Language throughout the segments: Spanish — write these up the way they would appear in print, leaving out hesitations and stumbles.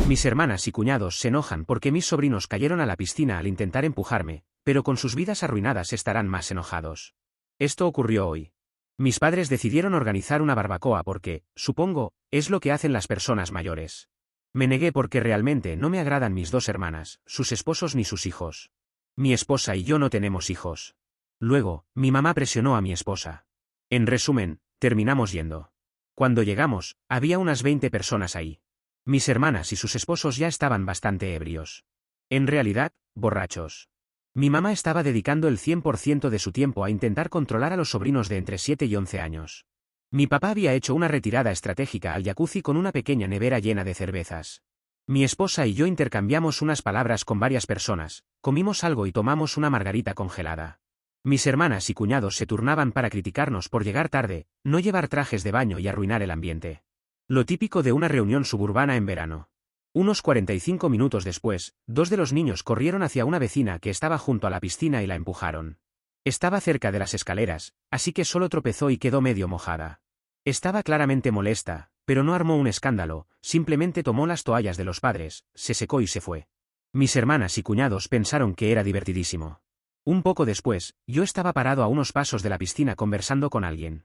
Mis hermanas y cuñados se enojan porque mis sobrinos cayeron a la piscina al intentar empujarme, pero con sus vidas arruinadas estarán más enojados. Esto ocurrió hoy. Mis padres decidieron organizar una barbacoa porque, supongo, es lo que hacen las personas mayores. Me negué porque realmente no me agradan mis dos hermanas, sus esposos ni sus hijos. Mi esposa y yo no tenemos hijos. Luego, mi mamá presionó a mi esposa. En resumen, terminamos yendo. Cuando llegamos, había unas 20 personas ahí. Mis hermanas y sus esposos ya estaban bastante ebrios. En realidad, borrachos. Mi mamá estaba dedicando el 100% de su tiempo a intentar controlar a los sobrinos de entre 7 y 11 años. Mi papá había hecho una retirada estratégica al jacuzzi con una pequeña nevera llena de cervezas. Mi esposa y yo intercambiamos unas palabras con varias personas, comimos algo y tomamos una margarita congelada. Mis hermanas y cuñados se turnaban para criticarnos por llegar tarde, no llevar trajes de baño y arruinar el ambiente. Lo típico de una reunión suburbana en verano. Unos 45 minutos después, dos de los niños corrieron hacia una vecina que estaba junto a la piscina y la empujaron. Estaba cerca de las escaleras, así que solo tropezó y quedó medio mojada. Estaba claramente molesta, pero no armó un escándalo, simplemente tomó las toallas de los padres, se secó y se fue. Mis hermanas y cuñados pensaron que era divertidísimo. Un poco después, yo estaba parado a unos pasos de la piscina conversando con alguien.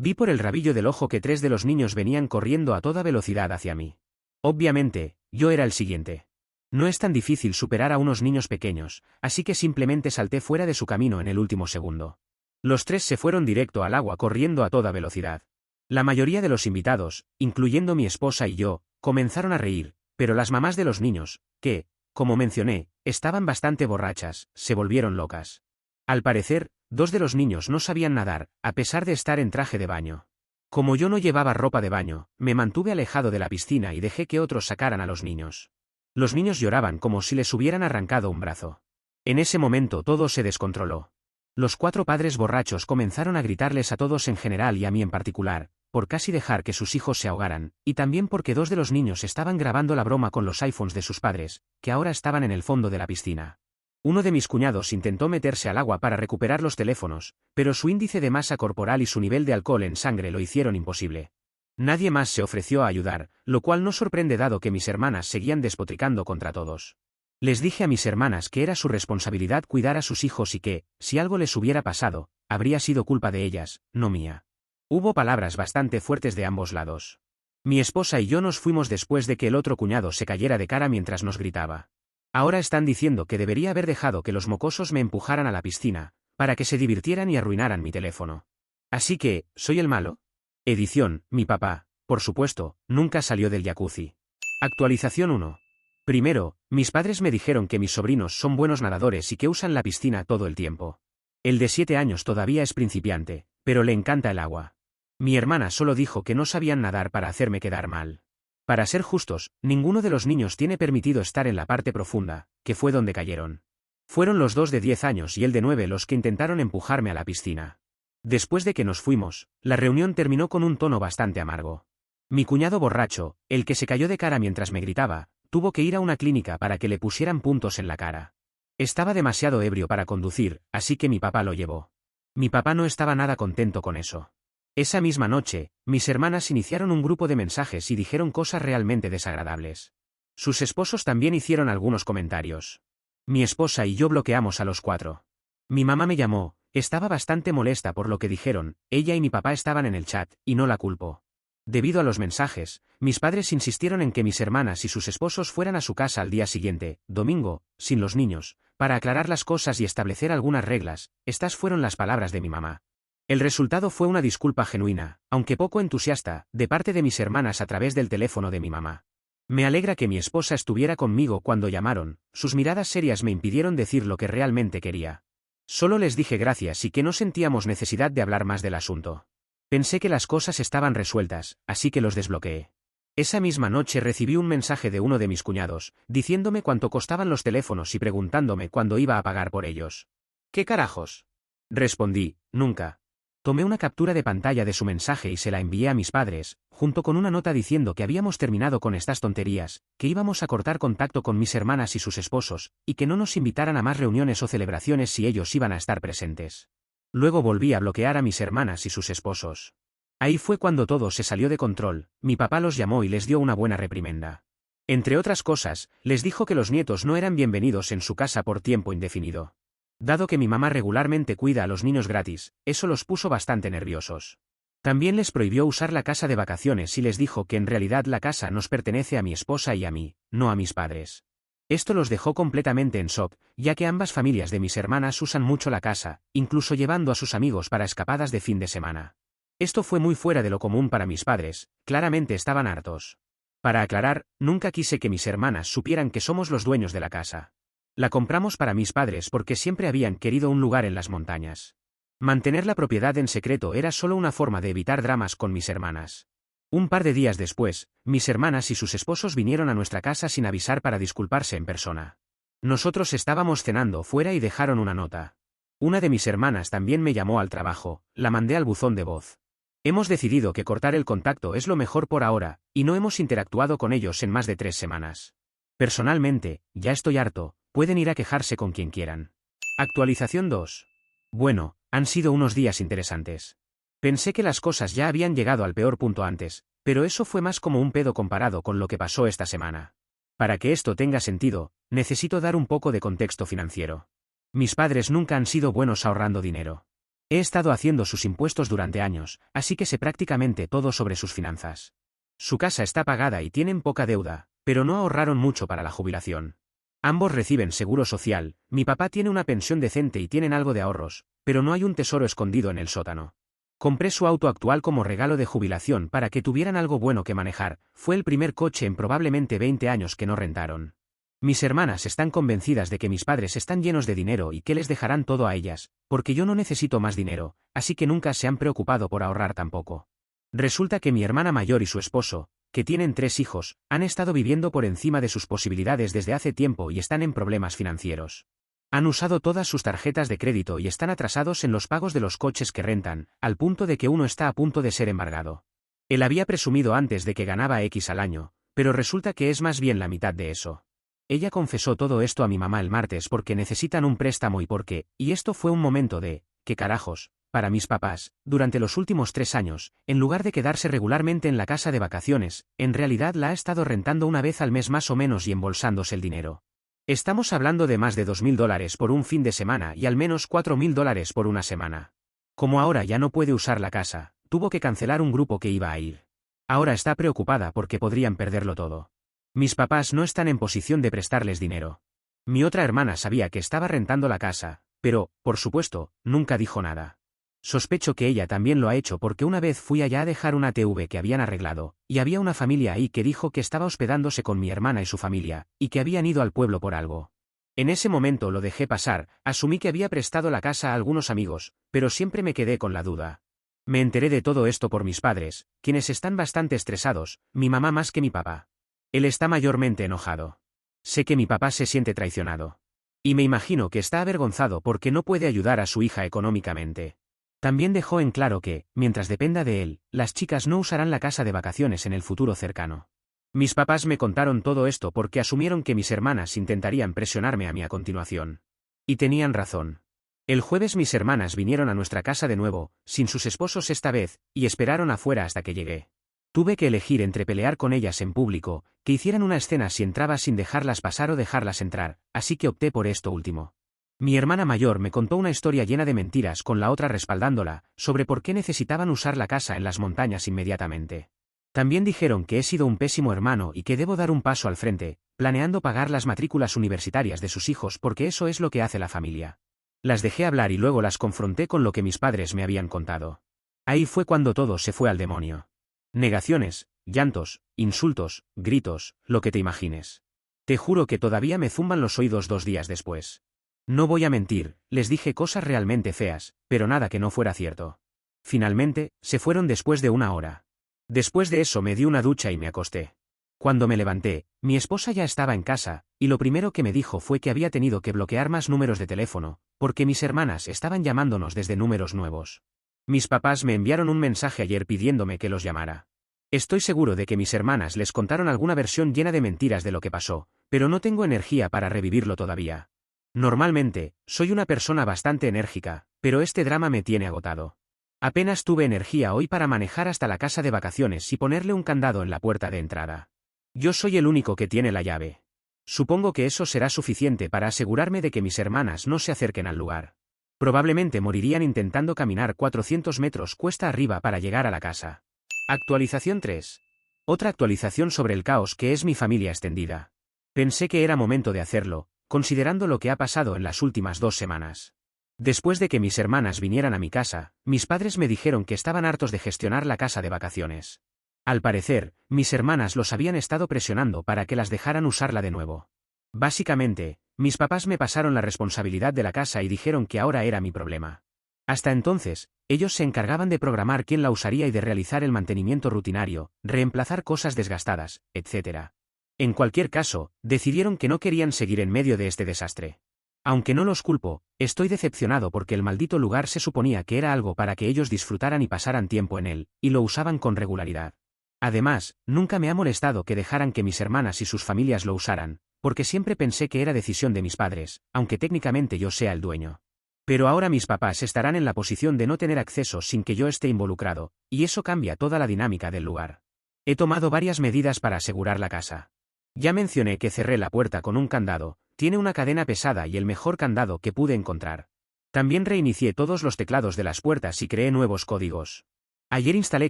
Vi por el rabillo del ojo que 3 de los niños venían corriendo a toda velocidad hacia mí. Obviamente, yo era el siguiente. No es tan difícil superar a unos niños pequeños, así que simplemente salté fuera de su camino en el último segundo. Los 3 se fueron directo al agua corriendo a toda velocidad. La mayoría de los invitados, incluyendo mi esposa y yo, comenzaron a reír, pero las mamás de los niños, que, como mencioné, estaban bastante borrachas, se volvieron locas. Al parecer, 2 de los niños no sabían nadar, a pesar de estar en traje de baño. Como yo no llevaba ropa de baño, me mantuve alejado de la piscina y dejé que otros sacaran a los niños. Los niños lloraban como si les hubieran arrancado un brazo. En ese momento todo se descontroló. Los 4 padres borrachos comenzaron a gritarles a todos en general y a mí en particular, por casi dejar que sus hijos se ahogaran, y también porque 2 de los niños estaban grabando la broma con los iPhones de sus padres, que ahora estaban en el fondo de la piscina. Uno de mis cuñados intentó meterse al agua para recuperar los teléfonos, pero su índice de masa corporal y su nivel de alcohol en sangre lo hicieron imposible. Nadie más se ofreció a ayudar, lo cual no sorprende dado que mis hermanas seguían despotricando contra todos. Les dije a mis hermanas que era su responsabilidad cuidar a sus hijos y que, si algo les hubiera pasado, habría sido culpa de ellas, no mía. Hubo palabras bastante fuertes de ambos lados. Mi esposa y yo nos fuimos después de que el otro cuñado se cayera de cara mientras nos gritaba. Ahora están diciendo que debería haber dejado que los mocosos me empujaran a la piscina, para que se divirtieran y arruinaran mi teléfono. Así que, ¿soy el malo? Edición, mi papá, por supuesto, nunca salió del jacuzzi. Actualización 1. Primero, mis padres me dijeron que mis sobrinos son buenos nadadores y que usan la piscina todo el tiempo. El de 7 años todavía es principiante, pero le encanta el agua. Mi hermana solo dijo que no sabían nadar para hacerme quedar mal. Para ser justos, ninguno de los niños tiene permitido estar en la parte profunda, que fue donde cayeron. Fueron los 2 de 10 años y el de 9 los que intentaron empujarme a la piscina. Después de que nos fuimos, la reunión terminó con un tono bastante amargo. Mi cuñado borracho, el que se cayó de cara mientras me gritaba, tuvo que ir a una clínica para que le pusieran puntos en la cara. Estaba demasiado ebrio para conducir, así que mi papá lo llevó. Mi papá no estaba nada contento con eso. Esa misma noche, mis hermanas iniciaron un grupo de mensajes y dijeron cosas realmente desagradables. Sus esposos también hicieron algunos comentarios. Mi esposa y yo bloqueamos a los 4. Mi mamá me llamó, estaba bastante molesta por lo que dijeron, ella y mi papá estaban en el chat, y no la culpo. Debido a los mensajes, mis padres insistieron en que mis hermanas y sus esposos fueran a su casa al día siguiente, domingo, sin los niños, para aclarar las cosas y establecer algunas reglas. Estas fueron las palabras de mi mamá. El resultado fue una disculpa genuina, aunque poco entusiasta, de parte de mis hermanas a través del teléfono de mi mamá. Me alegra que mi esposa estuviera conmigo cuando llamaron, sus miradas serias me impidieron decir lo que realmente quería. Solo les dije gracias y que no sentíamos necesidad de hablar más del asunto. Pensé que las cosas estaban resueltas, así que los desbloqueé. Esa misma noche recibí un mensaje de uno de mis cuñados, diciéndome cuánto costaban los teléfonos y preguntándome cuándo iba a pagar por ellos. ¿Qué carajos? Respondí, nunca. Tomé una captura de pantalla de su mensaje y se la envié a mis padres, junto con una nota diciendo que habíamos terminado con estas tonterías, que íbamos a cortar contacto con mis hermanas y sus esposos, y que no nos invitaran a más reuniones o celebraciones si ellos iban a estar presentes. Luego volví a bloquear a mis hermanas y sus esposos. Ahí fue cuando todo se salió de control, mi papá los llamó y les dio una buena reprimenda. Entre otras cosas, les dijo que los nietos no eran bienvenidos en su casa por tiempo indefinido. Dado que mi mamá regularmente cuida a los niños gratis, eso los puso bastante nerviosos. También les prohibió usar la casa de vacaciones y les dijo que en realidad la casa nos pertenece a mi esposa y a mí, no a mis padres. Esto los dejó completamente en shock, ya que ambas familias de mis hermanas usan mucho la casa, incluso llevando a sus amigos para escapadas de fin de semana. Esto fue muy fuera de lo común para mis padres, claramente estaban hartos. Para aclarar, nunca quise que mis hermanas supieran que somos los dueños de la casa. La compramos para mis padres porque siempre habían querido un lugar en las montañas. Mantener la propiedad en secreto era solo una forma de evitar dramas con mis hermanas. Un par de días después, mis hermanas y sus esposos vinieron a nuestra casa sin avisar para disculparse en persona. Nosotros estábamos cenando fuera y dejaron una nota. Una de mis hermanas también me llamó al trabajo, la mandé al buzón de voz. Hemos decidido que cortar el contacto es lo mejor por ahora, y no hemos interactuado con ellos en más de 3 semanas. Personalmente, ya estoy harto, pueden ir a quejarse con quien quieran. Actualización 2. Bueno, han sido unos días interesantes. Pensé que las cosas ya habían llegado al peor punto antes, pero eso fue más como un pedo comparado con lo que pasó esta semana. Para que esto tenga sentido, necesito dar un poco de contexto financiero. Mis padres nunca han sido buenos ahorrando dinero. He estado haciendo sus impuestos durante años, así que sé prácticamente todo sobre sus finanzas. Su casa está pagada y tienen poca deuda, pero no ahorraron mucho para la jubilación. Ambos reciben seguro social, mi papá tiene una pensión decente y tienen algo de ahorros, pero no hay un tesoro escondido en el sótano. Compré su auto actual como regalo de jubilación para que tuvieran algo bueno que manejar, fue el primer coche en probablemente 20 años que no rentaron. Mis hermanas están convencidas de que mis padres están llenos de dinero y que les dejarán todo a ellas, porque yo no necesito más dinero, así que nunca se han preocupado por ahorrar tampoco. Resulta que mi hermana mayor y su esposo, que tienen 3 hijos, han estado viviendo por encima de sus posibilidades desde hace tiempo y están en problemas financieros. Han usado todas sus tarjetas de crédito y están atrasados en los pagos de los coches que rentan, al punto de que uno está a punto de ser embargado. Él había presumido antes de que ganaba X al año, pero resulta que es más bien la mitad de eso. Ella confesó todo esto a mi mamá el martes porque necesitan un préstamo y esto fue un momento de, ¿qué carajos? Para mis papás, durante los últimos 3 años, en lugar de quedarse regularmente en la casa de vacaciones, en realidad la ha estado rentando una vez al mes más o menos y embolsándose el dinero. Estamos hablando de más de $2.000 por un fin de semana y al menos $4.000 por una semana. Como ahora ya no puede usar la casa, tuvo que cancelar un grupo que iba a ir. Ahora está preocupada porque podrían perderlo todo. Mis papás no están en posición de prestarles dinero. Mi otra hermana sabía que estaba rentando la casa, pero, por supuesto, nunca dijo nada. Sospecho que ella también lo ha hecho porque una vez fui allá a dejar una TV que habían arreglado, y había una familia ahí que dijo que estaba hospedándose con mi hermana y su familia, y que habían ido al pueblo por algo. En ese momento lo dejé pasar, asumí que había prestado la casa a algunos amigos, pero siempre me quedé con la duda. Me enteré de todo esto por mis padres, quienes están bastante estresados, mi mamá más que mi papá. Él está mayormente enojado. Sé que mi papá se siente traicionado. Y me imagino que está avergonzado porque no puede ayudar a su hija económicamente. También dejó en claro que, mientras dependa de él, las chicas no usarán la casa de vacaciones en el futuro cercano. Mis papás me contaron todo esto porque asumieron que mis hermanas intentarían presionarme a mí a continuación. Y tenían razón. El jueves mis hermanas vinieron a nuestra casa de nuevo, sin sus esposos esta vez, y esperaron afuera hasta que llegué. Tuve que elegir entre pelear con ellas en público, que hicieran una escena si entraba sin dejarlas pasar o dejarlas entrar, así que opté por esto último. Mi hermana mayor me contó una historia llena de mentiras con la otra respaldándola, sobre por qué necesitaban usar la casa en las montañas inmediatamente. También dijeron que he sido un pésimo hermano y que debo dar un paso al frente, planeando pagar las matrículas universitarias de sus hijos porque eso es lo que hace la familia. Las dejé hablar y luego las confronté con lo que mis padres me habían contado. Ahí fue cuando todo se fue al demonio. Negaciones, llantos, insultos, gritos, lo que te imagines. Te juro que todavía me zumban los oídos 2 días después. No voy a mentir, les dije cosas realmente feas, pero nada que no fuera cierto. Finalmente, se fueron después de 1 hora. Después de eso me di una ducha y me acosté. Cuando me levanté, mi esposa ya estaba en casa, y lo primero que me dijo fue que había tenido que bloquear más números de teléfono, porque mis hermanas estaban llamándonos desde números nuevos. Mis papás me enviaron un mensaje ayer pidiéndome que los llamara. Estoy seguro de que mis hermanas les contaron alguna versión llena de mentiras de lo que pasó, pero no tengo energía para revivirlo todavía. Normalmente, soy una persona bastante enérgica, pero este drama me tiene agotado. Apenas tuve energía hoy para manejar hasta la casa de vacaciones y ponerle un candado en la puerta de entrada. Yo soy el único que tiene la llave. Supongo que eso será suficiente para asegurarme de que mis hermanas no se acerquen al lugar. Probablemente morirían intentando caminar 400 metros cuesta arriba para llegar a la casa. Actualización 3. Otra actualización sobre el caos que es mi familia extendida. Pensé que era momento de hacerlo, considerando lo que ha pasado en las últimas 2 semanas. Después de que mis hermanas vinieran a mi casa, mis padres me dijeron que estaban hartos de gestionar la casa de vacaciones. Al parecer, mis hermanas los habían estado presionando para que las dejaran usarla de nuevo. Básicamente, mis papás me pasaron la responsabilidad de la casa y dijeron que ahora era mi problema. Hasta entonces, ellos se encargaban de programar quién la usaría y de realizar el mantenimiento rutinario, reemplazar cosas desgastadas, etc. En cualquier caso, decidieron que no querían seguir en medio de este desastre. Aunque no los culpo, estoy decepcionado porque el maldito lugar se suponía que era algo para que ellos disfrutaran y pasaran tiempo en él, y lo usaban con regularidad. Además, nunca me ha molestado que dejaran que mis hermanas y sus familias lo usaran, porque siempre pensé que era decisión de mis padres, aunque técnicamente yo sea el dueño. Pero ahora mis papás estarán en la posición de no tener acceso sin que yo esté involucrado, y eso cambia toda la dinámica del lugar. He tomado varias medidas para asegurar la casa. Ya mencioné que cerré la puerta con un candado, tiene una cadena pesada y el mejor candado que pude encontrar. También reinicié todos los teclados de las puertas y creé nuevos códigos. Ayer instalé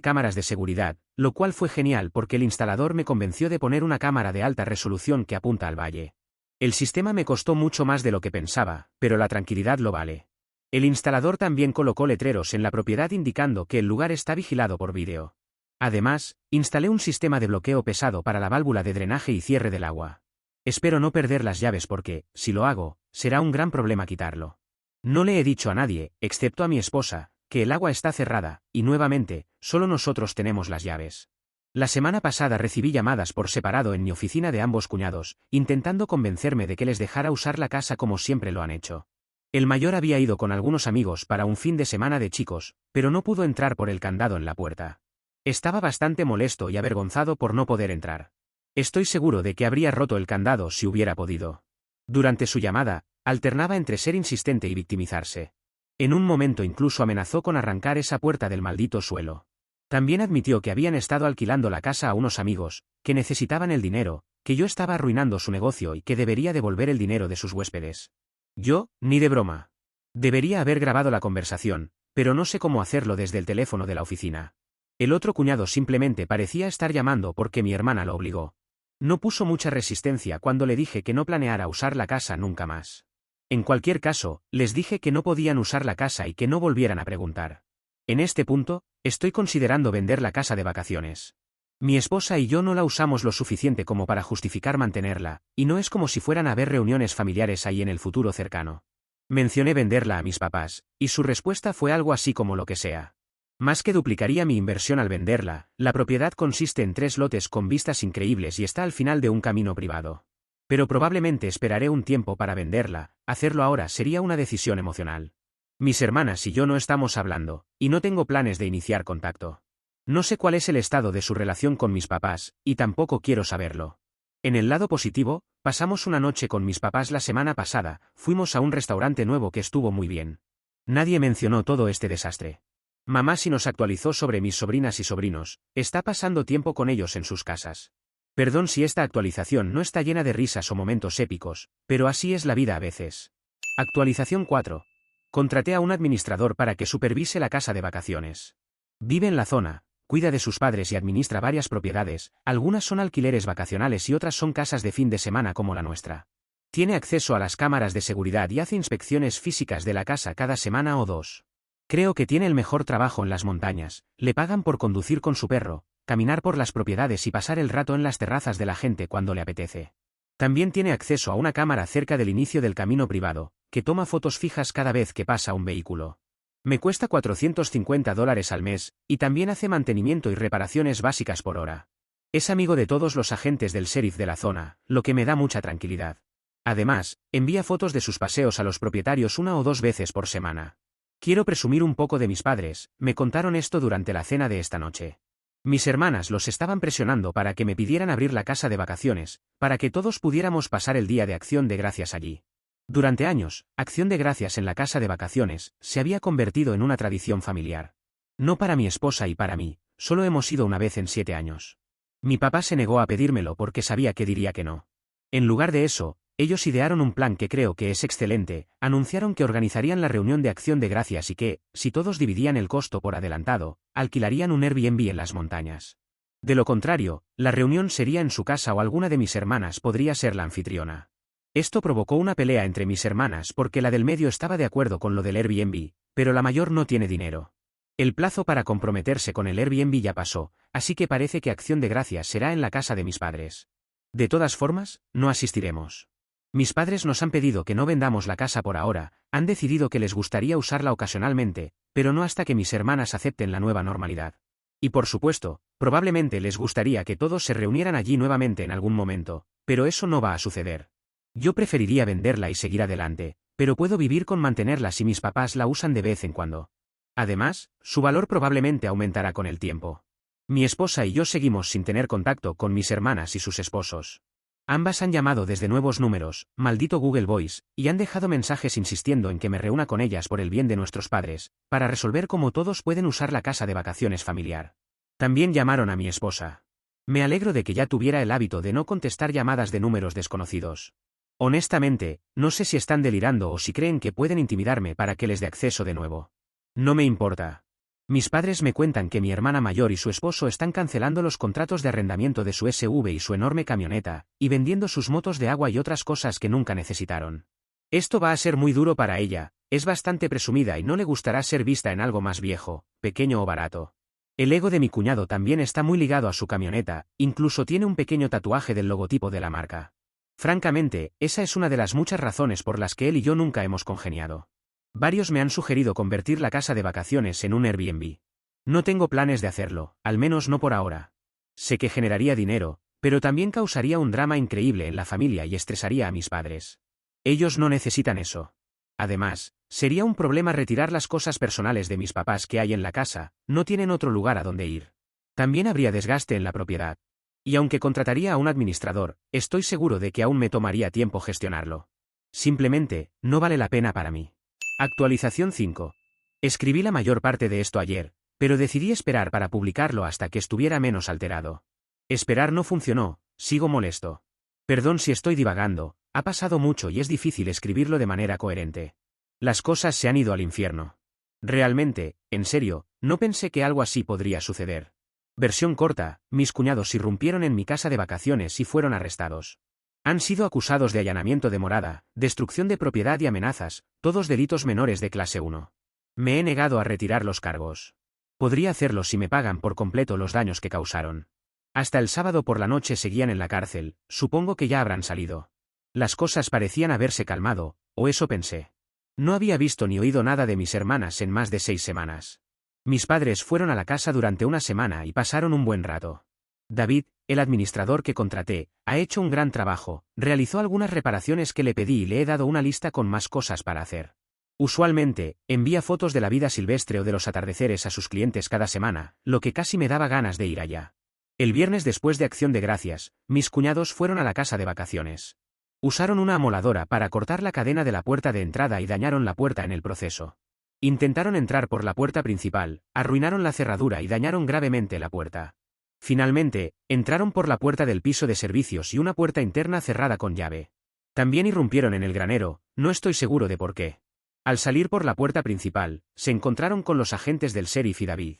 cámaras de seguridad, lo cual fue genial porque el instalador me convenció de poner una cámara de alta resolución que apunta al valle. El sistema me costó mucho más de lo que pensaba, pero la tranquilidad lo vale. El instalador también colocó letreros en la propiedad indicando que el lugar está vigilado por vídeo. Además, instalé un sistema de bloqueo pesado para la válvula de drenaje y cierre del agua. Espero no perder las llaves porque, si lo hago, será un gran problema quitarlo. No le he dicho a nadie, excepto a mi esposa, que el agua está cerrada, y nuevamente, solo nosotros tenemos las llaves. La semana pasada recibí llamadas por separado en mi oficina de ambos cuñados, intentando convencerme de que les dejara usar la casa como siempre lo han hecho. El mayor había ido con algunos amigos para un fin de semana de chicos, pero no pudo entrar por el candado en la puerta. Estaba bastante molesto y avergonzado por no poder entrar. Estoy seguro de que habría roto el candado si hubiera podido. Durante su llamada, alternaba entre ser insistente y victimizarse. En un momento incluso amenazó con arrancar esa puerta del maldito suelo. También admitió que habían estado alquilando la casa a unos amigos, que necesitaban el dinero, que yo estaba arruinando su negocio y que debería devolver el dinero de sus huéspedes. Yo, ni de broma. Debería haber grabado la conversación, pero no sé cómo hacerlo desde el teléfono de la oficina. El otro cuñado simplemente parecía estar llamando porque mi hermana lo obligó. No puso mucha resistencia cuando le dije que no planeara usar la casa nunca más. En cualquier caso, les dije que no podían usar la casa y que no volvieran a preguntar. En este punto, estoy considerando vender la casa de vacaciones. Mi esposa y yo no la usamos lo suficiente como para justificar mantenerla, y no es como si fueran a haber reuniones familiares ahí en el futuro cercano. Mencioné venderla a mis papás, y su respuesta fue algo así como lo que sea. Más que duplicaría mi inversión al venderla, la propiedad consiste en 3 lotes con vistas increíbles y está al final de un camino privado. Pero probablemente esperaré un tiempo para venderla, hacerlo ahora sería una decisión emocional. Mis hermanas y yo no estamos hablando, y no tengo planes de iniciar contacto. No sé cuál es el estado de su relación con mis papás, y tampoco quiero saberlo. En el lado positivo, pasamos una noche con mis papás la semana pasada, fuimos a un restaurante nuevo que estuvo muy bien. Nadie mencionó todo este desastre. Mamá sí nos actualizó sobre mis sobrinas y sobrinos, está pasando tiempo con ellos en sus casas. Perdón si esta actualización no está llena de risas o momentos épicos, pero así es la vida a veces. Actualización 4. Contraté a un administrador para que supervise la casa de vacaciones. Vive en la zona, cuida de sus padres y administra varias propiedades, algunas son alquileres vacacionales y otras son casas de fin de semana como la nuestra. Tiene acceso a las cámaras de seguridad y hace inspecciones físicas de la casa cada semana o 2. Creo que tiene el mejor trabajo en las montañas, le pagan por conducir con su perro, caminar por las propiedades y pasar el rato en las terrazas de la gente cuando le apetece. También tiene acceso a una cámara cerca del inicio del camino privado, que toma fotos fijas cada vez que pasa un vehículo. Me cuesta $450 al mes, y también hace mantenimiento y reparaciones básicas por hora. Es amigo de todos los agentes del sheriff de la zona, lo que me da mucha tranquilidad. Además, envía fotos de sus paseos a los propietarios 1 o 2 veces por semana. Quiero presumir un poco de mis padres, me contaron esto durante la cena de esta noche. Mis hermanas los estaban presionando para que me pidieran abrir la casa de vacaciones, para que todos pudiéramos pasar el día de Acción de Gracias allí. Durante años, Acción de Gracias en la casa de vacaciones se había convertido en una tradición familiar. No para mi esposa y para mí, solo hemos ido una vez en 7 años. Mi papá se negó a pedírmelo porque sabía que diría que no. En lugar de eso, ellos idearon un plan que creo que es excelente, anunciaron que organizarían la reunión de acción de gracias y que, si todos dividían el costo por adelantado, alquilarían un Airbnb en las montañas. De lo contrario, la reunión sería en su casa o alguna de mis hermanas podría ser la anfitriona. Esto provocó una pelea entre mis hermanas porque la del medio estaba de acuerdo con lo del Airbnb, pero la mayor no tiene dinero. El plazo para comprometerse con el Airbnb ya pasó, así que parece que acción de gracias será en la casa de mis padres. De todas formas, no asistiremos. Mis padres nos han pedido que no vendamos la casa por ahora, han decidido que les gustaría usarla ocasionalmente, pero no hasta que mis hermanas acepten la nueva normalidad. Y por supuesto, probablemente les gustaría que todos se reunieran allí nuevamente en algún momento, pero eso no va a suceder. Yo preferiría venderla y seguir adelante, pero puedo vivir con mantenerla si mis papás la usan de vez en cuando. Además, su valor probablemente aumentará con el tiempo. Mi esposa y yo seguimos sin tener contacto con mis hermanas y sus esposos. Ambas han llamado desde nuevos números, maldito Google Voice, y han dejado mensajes insistiendo en que me reúna con ellas por el bien de nuestros padres, para resolver cómo todos pueden usar la casa de vacaciones familiar. También llamaron a mi esposa. Me alegro de que ya tuviera el hábito de no contestar llamadas de números desconocidos. Honestamente, no sé si están delirando o si creen que pueden intimidarme para que les dé acceso de nuevo. No me importa. Mis padres me cuentan que mi hermana mayor y su esposo están cancelando los contratos de arrendamiento de su SUV y su enorme camioneta, y vendiendo sus motos de agua y otras cosas que nunca necesitaron. Esto va a ser muy duro para ella, es bastante presumida y no le gustará ser vista en algo más viejo, pequeño o barato. El ego de mi cuñado también está muy ligado a su camioneta, incluso tiene un pequeño tatuaje del logotipo de la marca. Francamente, esa es una de las muchas razones por las que él y yo nunca hemos congeniado. Varios me han sugerido convertir la casa de vacaciones en un Airbnb. No tengo planes de hacerlo, al menos no por ahora. Sé que generaría dinero, pero también causaría un drama increíble en la familia y estresaría a mis padres. Ellos no necesitan eso. Además, sería un problema retirar las cosas personales de mis papás que hay en la casa, no tienen otro lugar a donde ir. También habría desgaste en la propiedad. Y aunque contrataría a un administrador, estoy seguro de que aún me tomaría tiempo gestionarlo. Simplemente, no vale la pena para mí. Actualización 5. Escribí la mayor parte de esto ayer, pero decidí esperar para publicarlo hasta que estuviera menos alterado. Esperar no funcionó, sigo molesto. Perdón si estoy divagando, ha pasado mucho y es difícil escribirlo de manera coherente. Las cosas se han ido al infierno. Realmente, en serio, no pensé que algo así podría suceder. Versión corta, mis cuñados irrumpieron en mi casa de vacaciones y fueron arrestados. Han sido acusados de allanamiento de morada, destrucción de propiedad y amenazas, todos delitos menores de clase 1. Me he negado a retirar los cargos. Podría hacerlo si me pagan por completo los daños que causaron. Hasta el sábado por la noche seguían en la cárcel, supongo que ya habrán salido. Las cosas parecían haberse calmado, o eso pensé. No había visto ni oído nada de mis hermanas en más de 6 semanas. Mis padres fueron a la casa durante una semana y pasaron un buen rato. David, el administrador que contraté, ha hecho un gran trabajo, realizó algunas reparaciones que le pedí y le he dado una lista con más cosas para hacer. Usualmente, envía fotos de la vida silvestre o de los atardeceres a sus clientes cada semana, lo que casi me daba ganas de ir allá. El viernes después de Acción de Gracias, mis cuñados fueron a la casa de vacaciones. Usaron una amoladora para cortar la cadena de la puerta de entrada y dañaron la puerta en el proceso. Intentaron entrar por la puerta principal, arruinaron la cerradura y dañaron gravemente la puerta. Finalmente, entraron por la puerta del piso de servicios y una puerta interna cerrada con llave. También irrumpieron en el granero, no estoy seguro de por qué. Al salir por la puerta principal, se encontraron con los agentes del sheriff y David.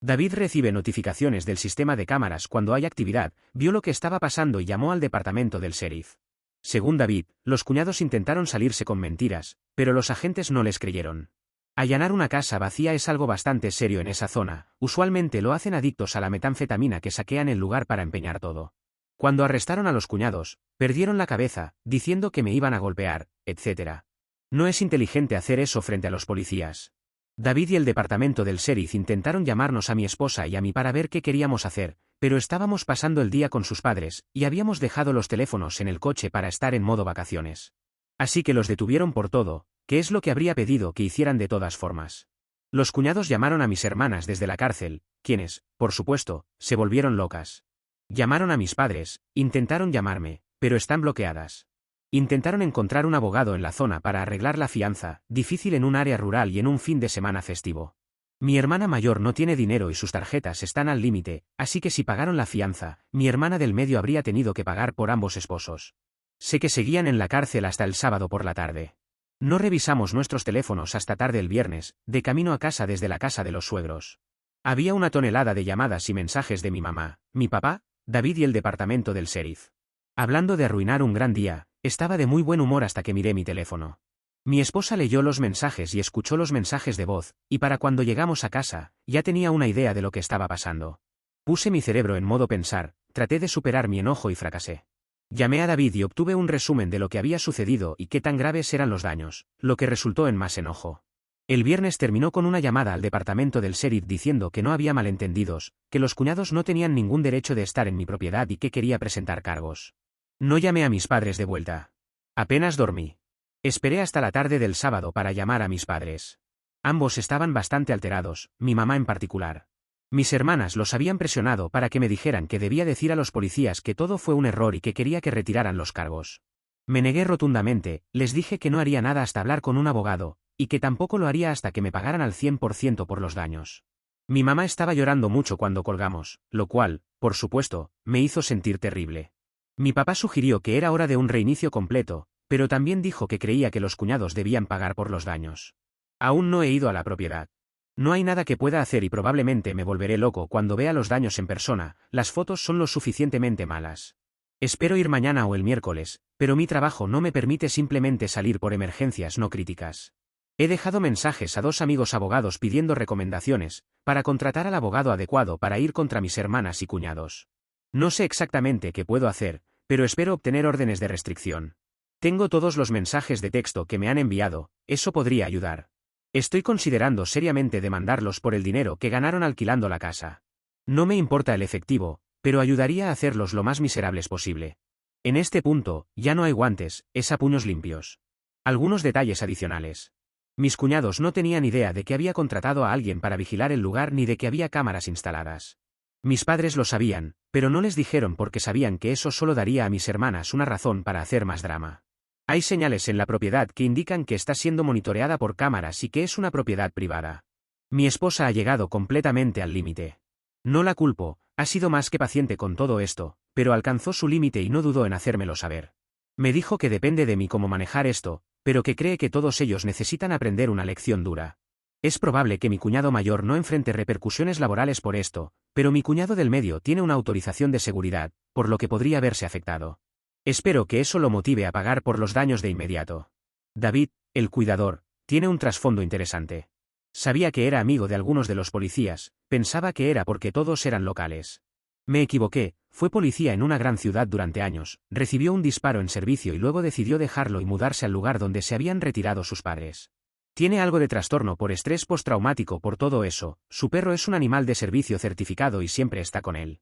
David recibe notificaciones del sistema de cámaras cuando hay actividad, vio lo que estaba pasando y llamó al departamento del sheriff. Según David, los cuñados intentaron salirse con mentiras, pero los agentes no les creyeron. Allanar una casa vacía es algo bastante serio en esa zona, usualmente lo hacen adictos a la metanfetamina que saquean el lugar para empeñar todo. Cuando arrestaron a los cuñados, perdieron la cabeza, diciendo que me iban a golpear, etc. No es inteligente hacer eso frente a los policías. David y el departamento del sheriff intentaron llamarnos a mi esposa y a mí para ver qué queríamos hacer, pero estábamos pasando el día con sus padres, y habíamos dejado los teléfonos en el coche para estar en modo vacaciones. Así que los detuvieron por todo, que es lo que habría pedido que hicieran de todas formas. Los cuñados llamaron a mis hermanas desde la cárcel, quienes, por supuesto, se volvieron locas. Llamaron a mis padres, intentaron llamarme, pero están bloqueadas. Intentaron encontrar un abogado en la zona para arreglar la fianza, difícil en un área rural y en un fin de semana festivo. Mi hermana mayor no tiene dinero y sus tarjetas están al límite, así que si pagaron la fianza, mi hermana del medio habría tenido que pagar por ambos esposos. Sé que seguían en la cárcel hasta el sábado por la tarde. No revisamos nuestros teléfonos hasta tarde el viernes, de camino a casa desde la casa de los suegros. Había una tonelada de llamadas y mensajes de mi mamá, mi papá, David y el departamento del sheriff. Hablando de arruinar un gran día, estaba de muy buen humor hasta que miré mi teléfono. Mi esposa leyó los mensajes y escuchó los mensajes de voz, y para cuando llegamos a casa, ya tenía una idea de lo que estaba pasando. Puse mi cerebro en modo pensar, traté de superar mi enojo y fracasé. Llamé a David y obtuve un resumen de lo que había sucedido y qué tan graves eran los daños, lo que resultó en más enojo. El viernes terminó con una llamada al departamento del sheriff diciendo que no había malentendidos, que los cuñados no tenían ningún derecho de estar en mi propiedad y que quería presentar cargos. No llamé a mis padres de vuelta. Apenas dormí. Esperé hasta la tarde del sábado para llamar a mis padres. Ambos estaban bastante alterados, mi mamá en particular. Mis hermanas los habían presionado para que me dijeran que debía decir a los policías que todo fue un error y que quería que retiraran los cargos. Me negué rotundamente, les dije que no haría nada hasta hablar con un abogado, y que tampoco lo haría hasta que me pagaran al 100% por los daños. Mi mamá estaba llorando mucho cuando colgamos, lo cual, por supuesto, me hizo sentir terrible. Mi papá sugirió que era hora de un reinicio completo, pero también dijo que creía que los cuñados debían pagar por los daños. Aún no he ido a la propiedad. No hay nada que pueda hacer y probablemente me volveré loco cuando vea los daños en persona, las fotos son lo suficientemente malas. Espero ir mañana o el miércoles, pero mi trabajo no me permite simplemente salir por emergencias no críticas. He dejado mensajes a 2 amigos abogados pidiendo recomendaciones, para contratar al abogado adecuado para ir contra mis hermanas y cuñados. No sé exactamente qué puedo hacer, pero espero obtener órdenes de restricción. Tengo todos los mensajes de texto que me han enviado, eso podría ayudar. Estoy considerando seriamente demandarlos por el dinero que ganaron alquilando la casa. No me importa el efectivo, pero ayudaría a hacerlos lo más miserables posible. En este punto, ya no hay guantes, es a puños limpios. Algunos detalles adicionales. Mis cuñados no tenían idea de que había contratado a alguien para vigilar el lugar ni de que había cámaras instaladas. Mis padres lo sabían, pero no les dijeron porque sabían que eso solo daría a mis hermanas una razón para hacer más drama. Hay señales en la propiedad que indican que está siendo monitoreada por cámaras y que es una propiedad privada. Mi esposa ha llegado completamente al límite. No la culpo, ha sido más que paciente con todo esto, pero alcanzó su límite y no dudó en hacérmelo saber. Me dijo que depende de mí cómo manejar esto, pero que cree que todos ellos necesitan aprender una lección dura. Es probable que mi cuñado mayor no enfrente repercusiones laborales por esto, pero mi cuñado del medio tiene una autorización de seguridad, por lo que podría verse afectado. Espero que eso lo motive a pagar por los daños de inmediato. David, el cuidador, tiene un trasfondo interesante. Sabía que era amigo de algunos de los policías, pensaba que era porque todos eran locales. Me equivoqué, fue policía en una gran ciudad durante años, recibió un disparo en servicio y luego decidió dejarlo y mudarse al lugar donde se habían retirado sus padres. Tiene algo de trastorno por estrés postraumático por todo eso, su perro es un animal de servicio certificado y siempre está con él.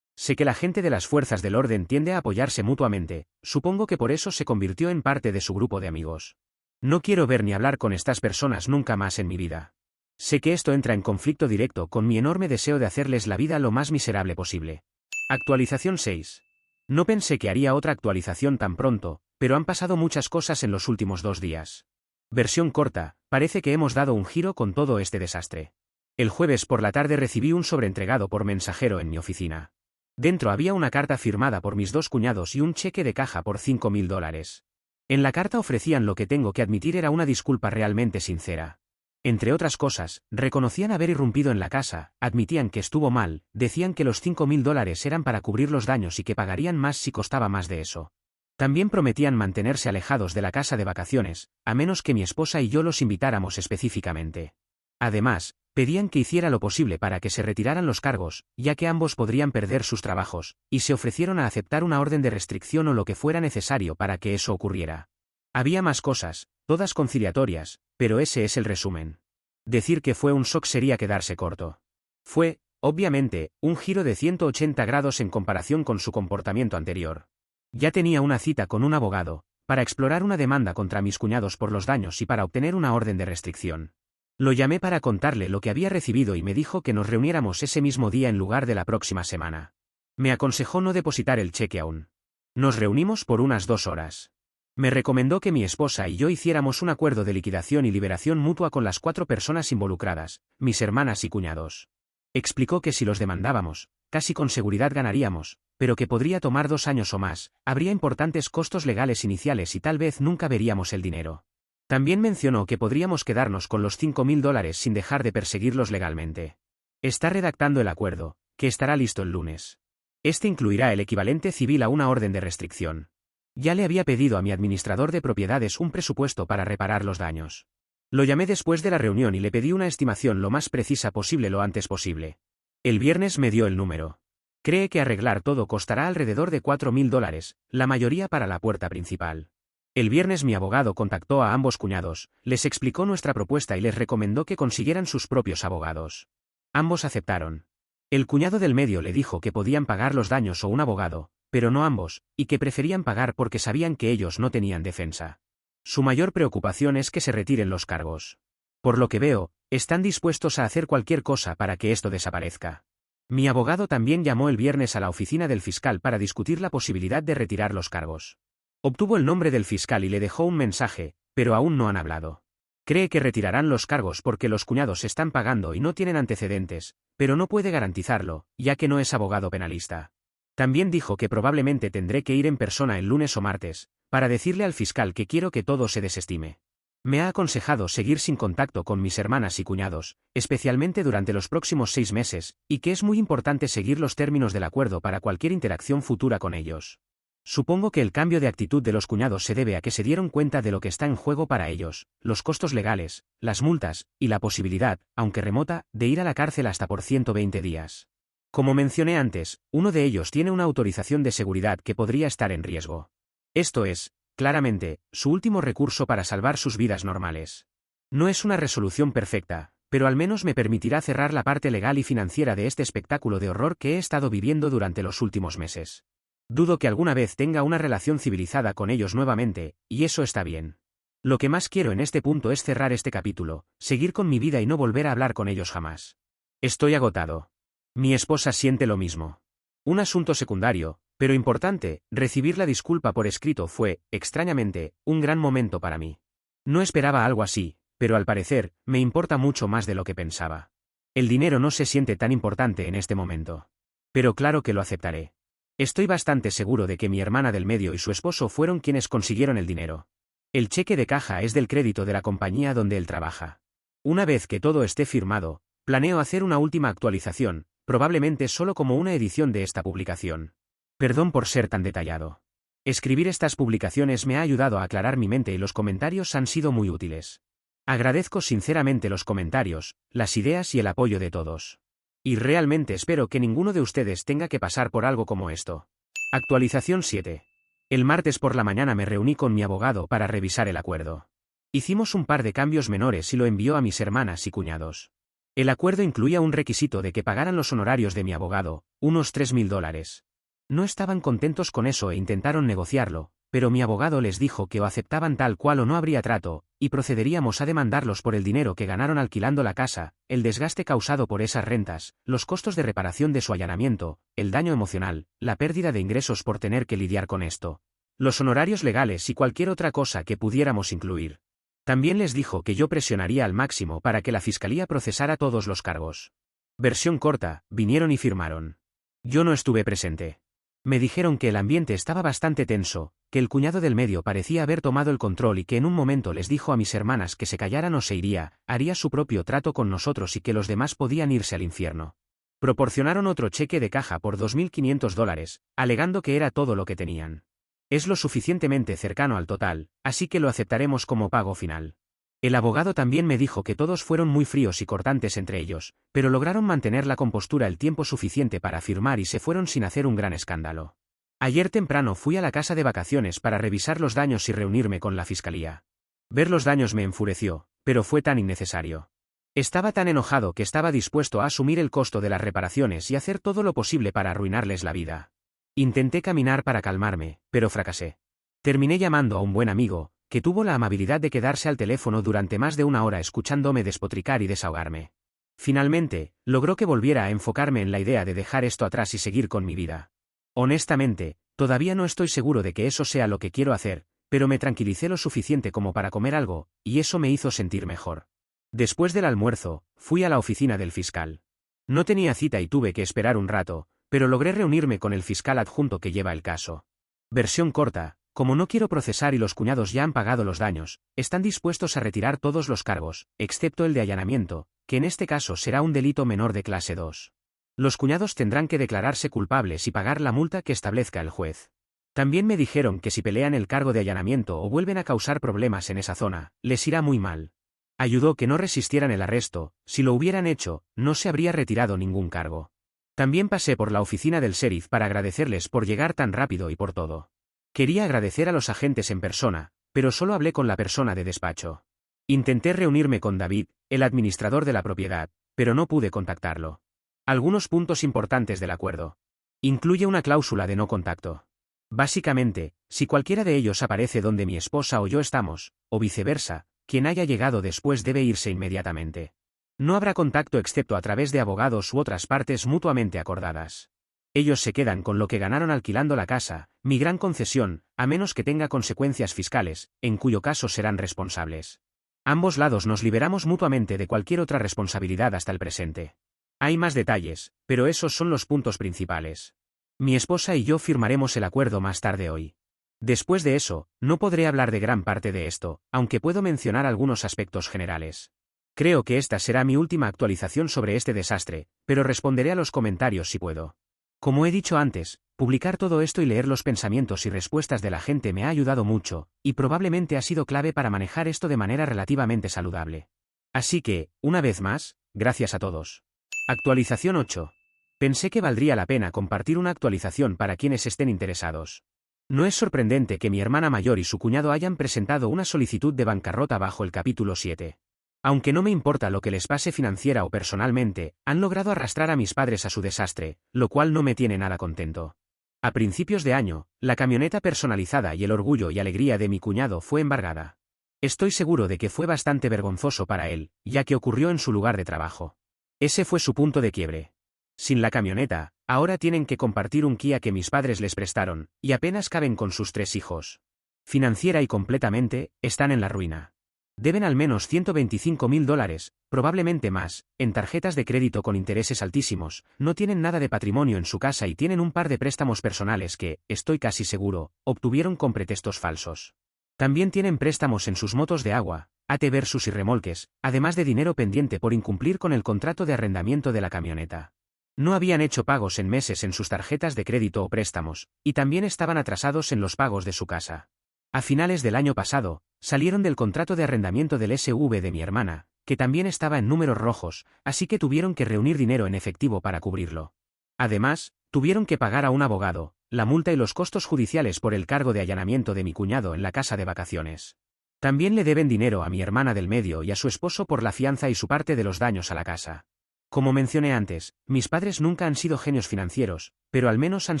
Sé que la gente de las fuerzas del orden tiende a apoyarse mutuamente, supongo que por eso se convirtió en parte de su grupo de amigos. No quiero ver ni hablar con estas personas nunca más en mi vida. Sé que esto entra en conflicto directo con mi enorme deseo de hacerles la vida lo más miserable posible. Actualización 6. No pensé que haría otra actualización tan pronto, pero han pasado muchas cosas en los últimos 2 días. Versión corta, parece que hemos dado un giro con todo este desastre. El jueves por la tarde recibí un sobre entregado por mensajero en mi oficina. Dentro había una carta firmada por mis 2 cuñados y un cheque de caja por $5,000. En la carta ofrecían lo que tengo que admitir era una disculpa realmente sincera. Entre otras cosas, reconocían haber irrumpido en la casa, admitían que estuvo mal, decían que los $5,000 eran para cubrir los daños y que pagarían más si costaba más de eso. También prometían mantenerse alejados de la casa de vacaciones, a menos que mi esposa y yo los invitáramos específicamente. Además, pedían que hiciera lo posible para que se retiraran los cargos, ya que ambos podrían perder sus trabajos, y se ofrecieron a aceptar una orden de restricción o lo que fuera necesario para que eso ocurriera. Había más cosas, todas conciliatorias, pero ese es el resumen. Decir que fue un shock sería quedarse corto. Fue, obviamente, un giro de 180 grados en comparación con su comportamiento anterior. Ya tenía una cita con un abogado, para explorar una demanda contra mis cuñados por los daños y para obtener una orden de restricción. Lo llamé para contarle lo que había recibido y me dijo que nos reuniéramos ese mismo día en lugar de la próxima semana. Me aconsejó no depositar el cheque aún. Nos reunimos por unas 2 horas. Me recomendó que mi esposa y yo hiciéramos un acuerdo de liquidación y liberación mutua con las 4 personas involucradas, mis hermanas y cuñados. Explicó que si los demandábamos, casi con seguridad ganaríamos, pero que podría tomar 2 años o más, habría importantes costos legales iniciales y tal vez nunca veríamos el dinero. También mencionó que podríamos quedarnos con los $5.000 sin dejar de perseguirlos legalmente. Está redactando el acuerdo, que estará listo el lunes. Este incluirá el equivalente civil a una orden de restricción. Ya le había pedido a mi administrador de propiedades un presupuesto para reparar los daños. Lo llamé después de la reunión y le pedí una estimación lo más precisa posible lo antes posible. El viernes me dio el número. Cree que arreglar todo costará alrededor de $4.000, la mayoría para la puerta principal. El viernes mi abogado contactó a ambos cuñados, les explicó nuestra propuesta y les recomendó que consiguieran sus propios abogados. Ambos aceptaron. El cuñado del medio le dijo que podían pagar los daños o un abogado, pero no ambos, y que preferían pagar porque sabían que ellos no tenían defensa. Su mayor preocupación es que se retiren los cargos. Por lo que veo, están dispuestos a hacer cualquier cosa para que esto desaparezca. Mi abogado también llamó el viernes a la oficina del fiscal para discutir la posibilidad de retirar los cargos. Obtuvo el nombre del fiscal y le dejó un mensaje, pero aún no han hablado. Cree que retirarán los cargos porque los cuñados están pagando y no tienen antecedentes, pero no puede garantizarlo, ya que no es abogado penalista. También dijo que probablemente tendré que ir en persona el lunes o martes, para decirle al fiscal que quiero que todo se desestime. Me ha aconsejado seguir sin contacto con mis hermanas y cuñados, especialmente durante los próximos 6 meses, y que es muy importante seguir los términos del acuerdo para cualquier interacción futura con ellos. Supongo que el cambio de actitud de los cuñados se debe a que se dieron cuenta de lo que está en juego para ellos, los costos legales, las multas, y la posibilidad, aunque remota, de ir a la cárcel hasta por 120 días. Como mencioné antes, uno de ellos tiene una autorización de seguridad que podría estar en riesgo. Esto es, claramente, su último recurso para salvar sus vidas normales. No es una resolución perfecta, pero al menos me permitirá cerrar la parte legal y financiera de este espectáculo de horror que he estado viviendo durante los últimos meses. Dudo que alguna vez tenga una relación civilizada con ellos nuevamente, y eso está bien. Lo que más quiero en este punto es cerrar este capítulo, seguir con mi vida y no volver a hablar con ellos jamás. Estoy agotado. Mi esposa siente lo mismo. Un asunto secundario, pero importante, recibir la disculpa por escrito fue, extrañamente, un gran momento para mí. No esperaba algo así, pero al parecer, me importa mucho más de lo que pensaba. El dinero no se siente tan importante en este momento. Pero claro que lo aceptaré. Estoy bastante seguro de que mi hermana del medio y su esposo fueron quienes consiguieron el dinero. El cheque de caja es del crédito de la compañía donde él trabaja. Una vez que todo esté firmado, planeo hacer una última actualización, probablemente solo como una edición de esta publicación. Perdón por ser tan detallado. Escribir estas publicaciones me ha ayudado a aclarar mi mente y los comentarios han sido muy útiles. Agradezco sinceramente los comentarios, las ideas y el apoyo de todos. Y realmente espero que ninguno de ustedes tenga que pasar por algo como esto. Actualización 7. El martes por la mañana me reuní con mi abogado para revisar el acuerdo. Hicimos un par de cambios menores y lo envió a mis hermanas y cuñados. El acuerdo incluía un requisito de que pagaran los honorarios de mi abogado, unos $3.000. No estaban contentos con eso e intentaron negociarlo, pero mi abogado les dijo que o aceptaban tal cual o no habría trato, y procederíamos a demandarlos por el dinero que ganaron alquilando la casa, el desgaste causado por esas rentas, los costos de reparación de su allanamiento, el daño emocional, la pérdida de ingresos por tener que lidiar con esto, los honorarios legales y cualquier otra cosa que pudiéramos incluir. También les dijo que yo presionaría al máximo para que la fiscalía procesara todos los cargos. Versión corta, vinieron y firmaron. Yo no estuve presente. Me dijeron que el ambiente estaba bastante tenso, que el cuñado del medio parecía haber tomado el control y que en un momento les dijo a mis hermanas que se callaran o se iría, haría su propio trato con nosotros y que los demás podían irse al infierno. Proporcionaron otro cheque de caja por $2.500, alegando que era todo lo que tenían. Es lo suficientemente cercano al total, así que lo aceptaremos como pago final. El abogado también me dijo que todos fueron muy fríos y cortantes entre ellos, pero lograron mantener la compostura el tiempo suficiente para firmar y se fueron sin hacer un gran escándalo. Ayer temprano fui a la casa de vacaciones para revisar los daños y reunirme con la fiscalía. Ver los daños me enfureció, pero fue tan innecesario. Estaba tan enojado que estaba dispuesto a asumir el costo de las reparaciones y hacer todo lo posible para arruinarles la vida. Intenté caminar para calmarme, pero fracasé. Terminé llamando a un buen amigo, que tuvo la amabilidad de quedarse al teléfono durante más de una hora escuchándome despotricar y desahogarme. Finalmente, logró que volviera a enfocarme en la idea de dejar esto atrás y seguir con mi vida. Honestamente, todavía no estoy seguro de que eso sea lo que quiero hacer, pero me tranquilicé lo suficiente como para comer algo, y eso me hizo sentir mejor. Después del almuerzo, fui a la oficina del fiscal. No tenía cita y tuve que esperar un rato, pero logré reunirme con el fiscal adjunto que lleva el caso. Versión corta: como no quiero procesar y los cuñados ya han pagado los daños, están dispuestos a retirar todos los cargos, excepto el de allanamiento, que en este caso será un delito menor de clase 2. Los cuñados tendrán que declararse culpables y pagar la multa que establezca el juez. También me dijeron que si pelean el cargo de allanamiento o vuelven a causar problemas en esa zona, les irá muy mal. Ayudó que no resistieran el arresto; si lo hubieran hecho, no se habría retirado ningún cargo. También pasé por la oficina del sheriff para agradecerles por llegar tan rápido y por todo. Quería agradecer a los agentes en persona, pero solo hablé con la persona de despacho. Intenté reunirme con David, el administrador de la propiedad, pero no pude contactarlo. Algunos puntos importantes del acuerdo. Incluye una cláusula de no contacto. Básicamente, si cualquiera de ellos aparece donde mi esposa o yo estamos, o viceversa, quien haya llegado después debe irse inmediatamente. No habrá contacto excepto a través de abogados u otras partes mutuamente acordadas. Ellos se quedan con lo que ganaron alquilando la casa, mi gran concesión, a menos que tenga consecuencias fiscales, en cuyo caso serán responsables. Ambos lados nos liberamos mutuamente de cualquier otra responsabilidad hasta el presente. Hay más detalles, pero esos son los puntos principales. Mi esposa y yo firmaremos el acuerdo más tarde hoy. Después de eso, no podré hablar de gran parte de esto, aunque puedo mencionar algunos aspectos generales. Creo que esta será mi última actualización sobre este desastre, pero responderé a los comentarios si puedo. Como he dicho antes, publicar todo esto y leer los pensamientos y respuestas de la gente me ha ayudado mucho, y probablemente ha sido clave para manejar esto de manera relativamente saludable. Así que, una vez más, gracias a todos. Actualización 8. Pensé que valdría la pena compartir una actualización para quienes estén interesados. No es sorprendente que mi hermana mayor y su cuñado hayan presentado una solicitud de bancarrota bajo el capítulo 7. Aunque no me importa lo que les pase financiera o personalmente, han logrado arrastrar a mis padres a su desastre, lo cual no me tiene nada contento. A principios de año, la camioneta personalizada y el orgullo y alegría de mi cuñado fue embargada. Estoy seguro de que fue bastante vergonzoso para él, ya que ocurrió en su lugar de trabajo. Ese fue su punto de quiebre. Sin la camioneta, ahora tienen que compartir un Kia que mis padres les prestaron, y apenas caben con sus 3 hijos. Financiera y completamente, están en la ruina. Deben al menos $125.000, probablemente más, en tarjetas de crédito con intereses altísimos, no tienen nada de patrimonio en su casa y tienen un par de préstamos personales que, estoy casi seguro, obtuvieron con pretextos falsos. También tienen préstamos en sus motos de agua, ATVs y remolques, además de dinero pendiente por incumplir con el contrato de arrendamiento de la camioneta. No habían hecho pagos en meses en sus tarjetas de crédito o préstamos, y también estaban atrasados en los pagos de su casa. A finales del año pasado, salieron del contrato de arrendamiento del SV de mi hermana, que también estaba en números rojos, así que tuvieron que reunir dinero en efectivo para cubrirlo. Además, tuvieron que pagar a un abogado, la multa y los costos judiciales por el cargo de allanamiento de mi cuñado en la casa de vacaciones. También le deben dinero a mi hermana del medio y a su esposo por la fianza y su parte de los daños a la casa. Como mencioné antes, mis padres nunca han sido genios financieros, pero al menos han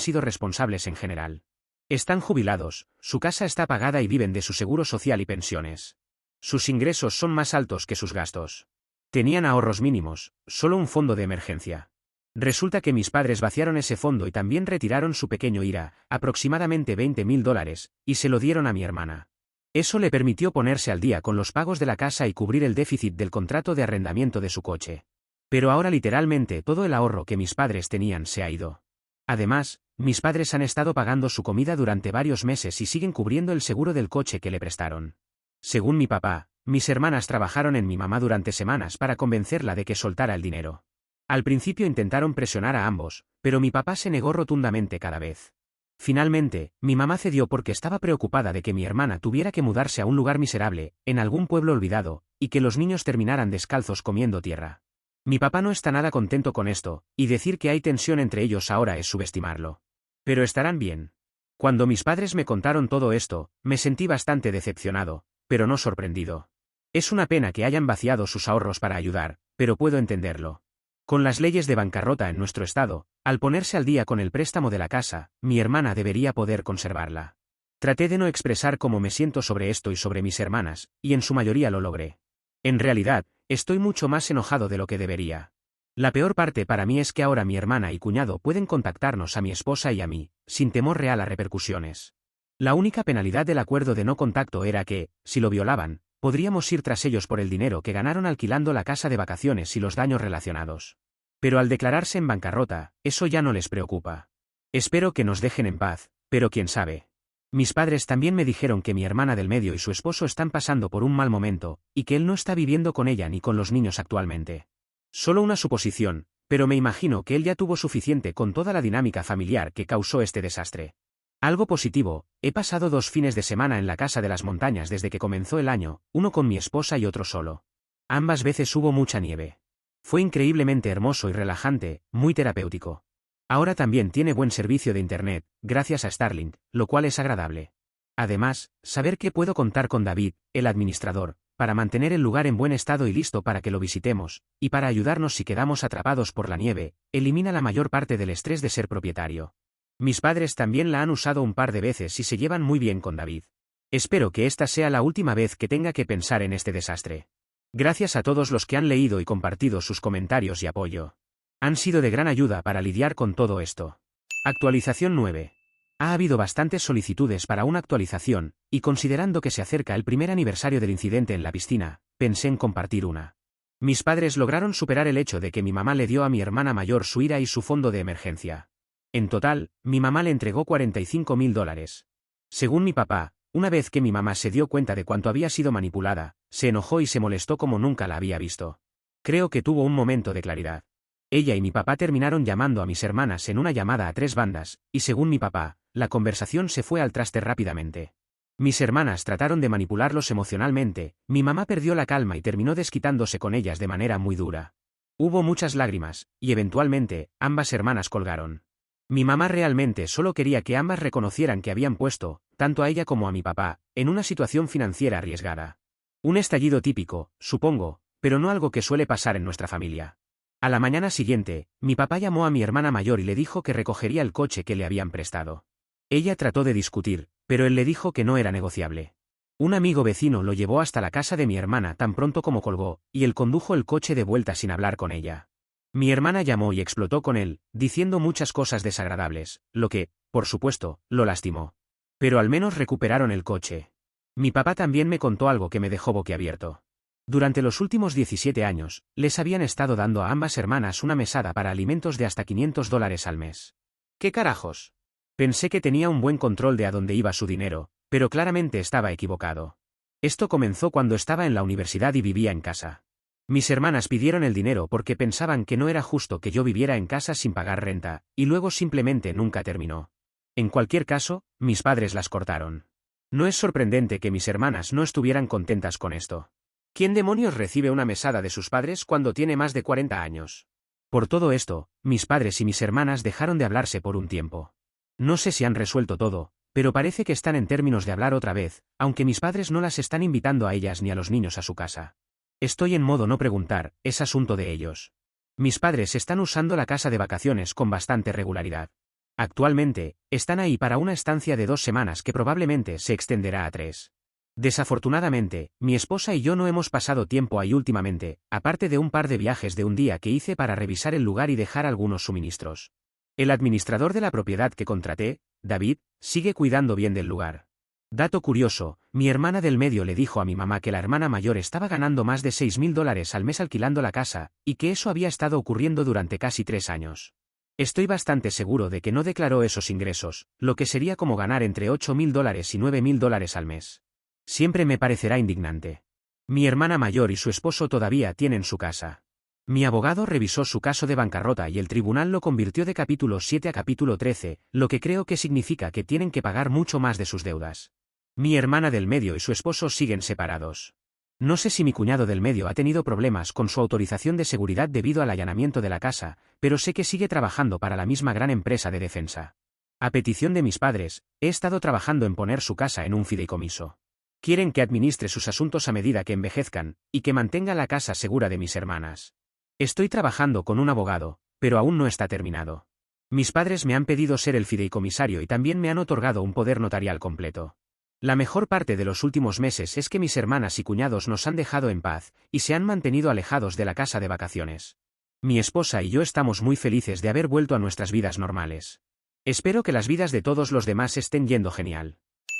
sido responsables en general. Están jubilados, su casa está pagada y viven de su seguro social y pensiones. Sus ingresos son más altos que sus gastos. Tenían ahorros mínimos, solo un fondo de emergencia. Resulta que mis padres vaciaron ese fondo y también retiraron su pequeño IRA, aproximadamente $20.000, y se lo dieron a mi hermana. Eso le permitió ponerse al día con los pagos de la casa y cubrir el déficit del contrato de arrendamiento de su coche. Pero ahora literalmente todo el ahorro que mis padres tenían se ha ido. Además, mis padres han estado pagando su comida durante varios meses y siguen cubriendo el seguro del coche que le prestaron. Según mi papá, mis hermanas trabajaron en mi mamá durante semanas para convencerla de que soltara el dinero. Al principio intentaron presionar a ambos, pero mi papá se negó rotundamente cada vez. Finalmente, mi mamá cedió porque estaba preocupada de que mi hermana tuviera que mudarse a un lugar miserable, en algún pueblo olvidado, y que los niños terminaran descalzos comiendo tierra. Mi papá no está nada contento con esto, y decir que hay tensión entre ellos ahora es subestimarlo. Pero estarán bien. Cuando mis padres me contaron todo esto, me sentí bastante decepcionado, pero no sorprendido. Es una pena que hayan vaciado sus ahorros para ayudar, pero puedo entenderlo. Con las leyes de bancarrota en nuestro estado, al ponerse al día con el préstamo de la casa, mi hermana debería poder conservarla. Traté de no expresar cómo me siento sobre esto y sobre mis hermanas, y en su mayoría lo logré. En realidad, estoy mucho más enojado de lo que debería. La peor parte para mí es que ahora mi hermana y cuñado pueden contactarnos a mi esposa y a mí, sin temor real a repercusiones. La única penalidad del acuerdo de no contacto era que, si lo violaban, podríamos ir tras ellos por el dinero que ganaron alquilando la casa de vacaciones y los daños relacionados. Pero al declararse en bancarrota, eso ya no les preocupa. Espero que nos dejen en paz, pero quién sabe. Mis padres también me dijeron que mi hermana del medio y su esposo están pasando por un mal momento, y que él no está viviendo con ella ni con los niños actualmente. Solo una suposición, pero me imagino que él ya tuvo suficiente con toda la dinámica familiar que causó este desastre. Algo positivo, he pasado 2 fines de semana en la casa de las montañas desde que comenzó el año, uno con mi esposa y otro solo. Ambas veces hubo mucha nieve. Fue increíblemente hermoso y relajante, muy terapéutico. Ahora también tiene buen servicio de internet, gracias a Starlink, lo cual es agradable. Además, saber que puedo contar con David, el administrador, para mantener el lugar en buen estado y listo para que lo visitemos, y para ayudarnos si quedamos atrapados por la nieve, elimina la mayor parte del estrés de ser propietario. Mis padres también la han usado un par de veces y se llevan muy bien con David. Espero que esta sea la última vez que tenga que pensar en este desastre. Gracias a todos los que han leído y compartido sus comentarios y apoyo. Han sido de gran ayuda para lidiar con todo esto. Actualización 9. Ha habido bastantes solicitudes para una actualización, y considerando que se acerca el primer aniversario del incidente en la piscina, pensé en compartir una. Mis padres lograron superar el hecho de que mi mamá le dio a mi hermana mayor su IRA y su fondo de emergencia. En total, mi mamá le entregó $45.000. Según mi papá, una vez que mi mamá se dio cuenta de cuánto había sido manipulada, se enojó y se molestó como nunca la había visto. Creo que tuvo un momento de claridad. Ella y mi papá terminaron llamando a mis hermanas en una llamada a 3 bandas, y según mi papá, la conversación se fue al traste rápidamente. Mis hermanas trataron de manipularlos emocionalmente, mi mamá perdió la calma y terminó desquitándose con ellas de manera muy dura. Hubo muchas lágrimas, y eventualmente, ambas hermanas colgaron. Mi mamá realmente solo quería que ambas reconocieran que habían puesto, tanto a ella como a mi papá, en una situación financiera arriesgada. Un estallido típico, supongo, pero no algo que suele pasar en nuestra familia. A la mañana siguiente, mi papá llamó a mi hermana mayor y le dijo que recogería el coche que le habían prestado. Ella trató de discutir, pero él le dijo que no era negociable. Un amigo vecino lo llevó hasta la casa de mi hermana tan pronto como colgó, y él condujo el coche de vuelta sin hablar con ella. Mi hermana llamó y explotó con él, diciendo muchas cosas desagradables, lo que, por supuesto, lo lastimó. Pero al menos recuperaron el coche. Mi papá también me contó algo que me dejó boquiabierto. Durante los últimos 17 años, les habían estado dando a ambas hermanas una mesada para alimentos de hasta $500 al mes. ¿Qué carajos? Pensé que tenía un buen control de a dónde iba su dinero, pero claramente estaba equivocado. Esto comenzó cuando estaba en la universidad y vivía en casa. Mis hermanas pidieron el dinero porque pensaban que no era justo que yo viviera en casa sin pagar renta, y luego simplemente nunca terminó. En cualquier caso, mis padres las cortaron. No es sorprendente que mis hermanas no estuvieran contentas con esto. ¿Quién demonios recibe una mesada de sus padres cuando tiene más de 40 años? Por todo esto, mis padres y mis hermanas dejaron de hablarse por un tiempo. No sé si han resuelto todo, pero parece que están en términos de hablar otra vez, aunque mis padres no las están invitando a ellas ni a los niños a su casa. Estoy en modo no preguntar, es asunto de ellos. Mis padres están usando la casa de vacaciones con bastante regularidad. Actualmente, están ahí para una estancia de 2 semanas que probablemente se extenderá a 3. Desafortunadamente, mi esposa y yo no hemos pasado tiempo ahí últimamente, aparte de un par de viajes de un día que hice para revisar el lugar y dejar algunos suministros. El administrador de la propiedad que contraté, David, sigue cuidando bien del lugar. Dato curioso, mi hermana del medio le dijo a mi mamá que la hermana mayor estaba ganando más de $6.000 al mes alquilando la casa, y que eso había estado ocurriendo durante casi 3 años. Estoy bastante seguro de que no declaró esos ingresos, lo que sería como ganar entre $8.000 y $9.000 al mes. Siempre me parecerá indignante. Mi hermana mayor y su esposo todavía tienen su casa. Mi abogado revisó su caso de bancarrota y el tribunal lo convirtió de capítulo 7 a capítulo 13, lo que creo que significa que tienen que pagar mucho más de sus deudas. Mi hermana del medio y su esposo siguen separados. No sé si mi cuñado del medio ha tenido problemas con su autorización de seguridad debido al allanamiento de la casa, pero sé que sigue trabajando para la misma gran empresa de defensa. A petición de mis padres, he estado trabajando en poner su casa en un fideicomiso. Quieren que administre sus asuntos a medida que envejezcan, y que mantenga la casa segura de mis hermanas. Estoy trabajando con un abogado, pero aún no está terminado. Mis padres me han pedido ser el fideicomisario y también me han otorgado un poder notarial completo. La mejor parte de los últimos meses es que mis hermanas y cuñados nos han dejado en paz, y se han mantenido alejados de la casa de vacaciones. Mi esposa y yo estamos muy felices de haber vuelto a nuestras vidas normales. Espero que las vidas de todos los demás estén yendo genial.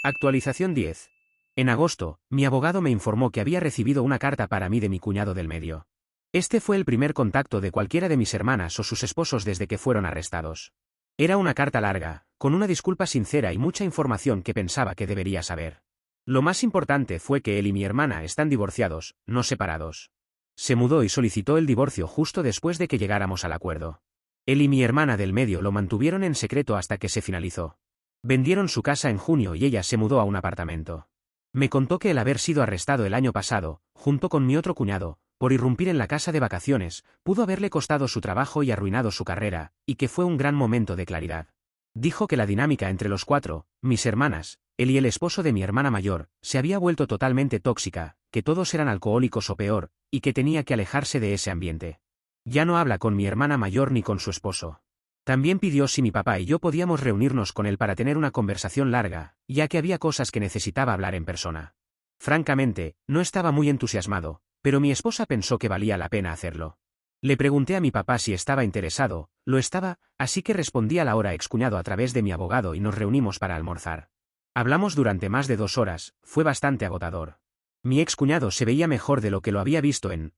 Actualización 10. En agosto, mi abogado me informó que había recibido una carta para mí de mi cuñado del medio. Este fue el primer contacto de cualquiera de mis hermanas o sus esposos desde que fueron arrestados. Era una carta larga, con una disculpa sincera y mucha información que pensaba que debería saber. Lo más importante fue que él y mi hermana están divorciados, no separados. Se mudó y solicitó el divorcio justo después de que llegáramos al acuerdo. Él y mi hermana del medio lo mantuvieron en secreto hasta que se finalizó. Vendieron su casa en junio y ella se mudó a un apartamento. Me contó que el haber sido arrestado el año pasado, junto con mi otro cuñado, por irrumpir en la casa de vacaciones, pudo haberle costado su trabajo y arruinado su carrera, y que fue un gran momento de claridad. Dijo que la dinámica entre los cuatro, mis hermanas, él y el esposo de mi hermana mayor, se había vuelto totalmente tóxica, que todos eran alcohólicos o peor, y que tenía que alejarse de ese ambiente. Ya no habla con mi hermana mayor ni con su esposo. También pidió si mi papá y yo podíamos reunirnos con él para tener una conversación larga, ya que había cosas que necesitaba hablar en persona. Francamente, no estaba muy entusiasmado, pero mi esposa pensó que valía la pena hacerlo. Le pregunté a mi papá si estaba interesado, lo estaba, así que respondí a la hora excuñado a través de mi abogado y nos reunimos para almorzar. Hablamos durante más de 2 horas, fue bastante agotador. Mi excuñado se veía mejor de lo que lo había visto en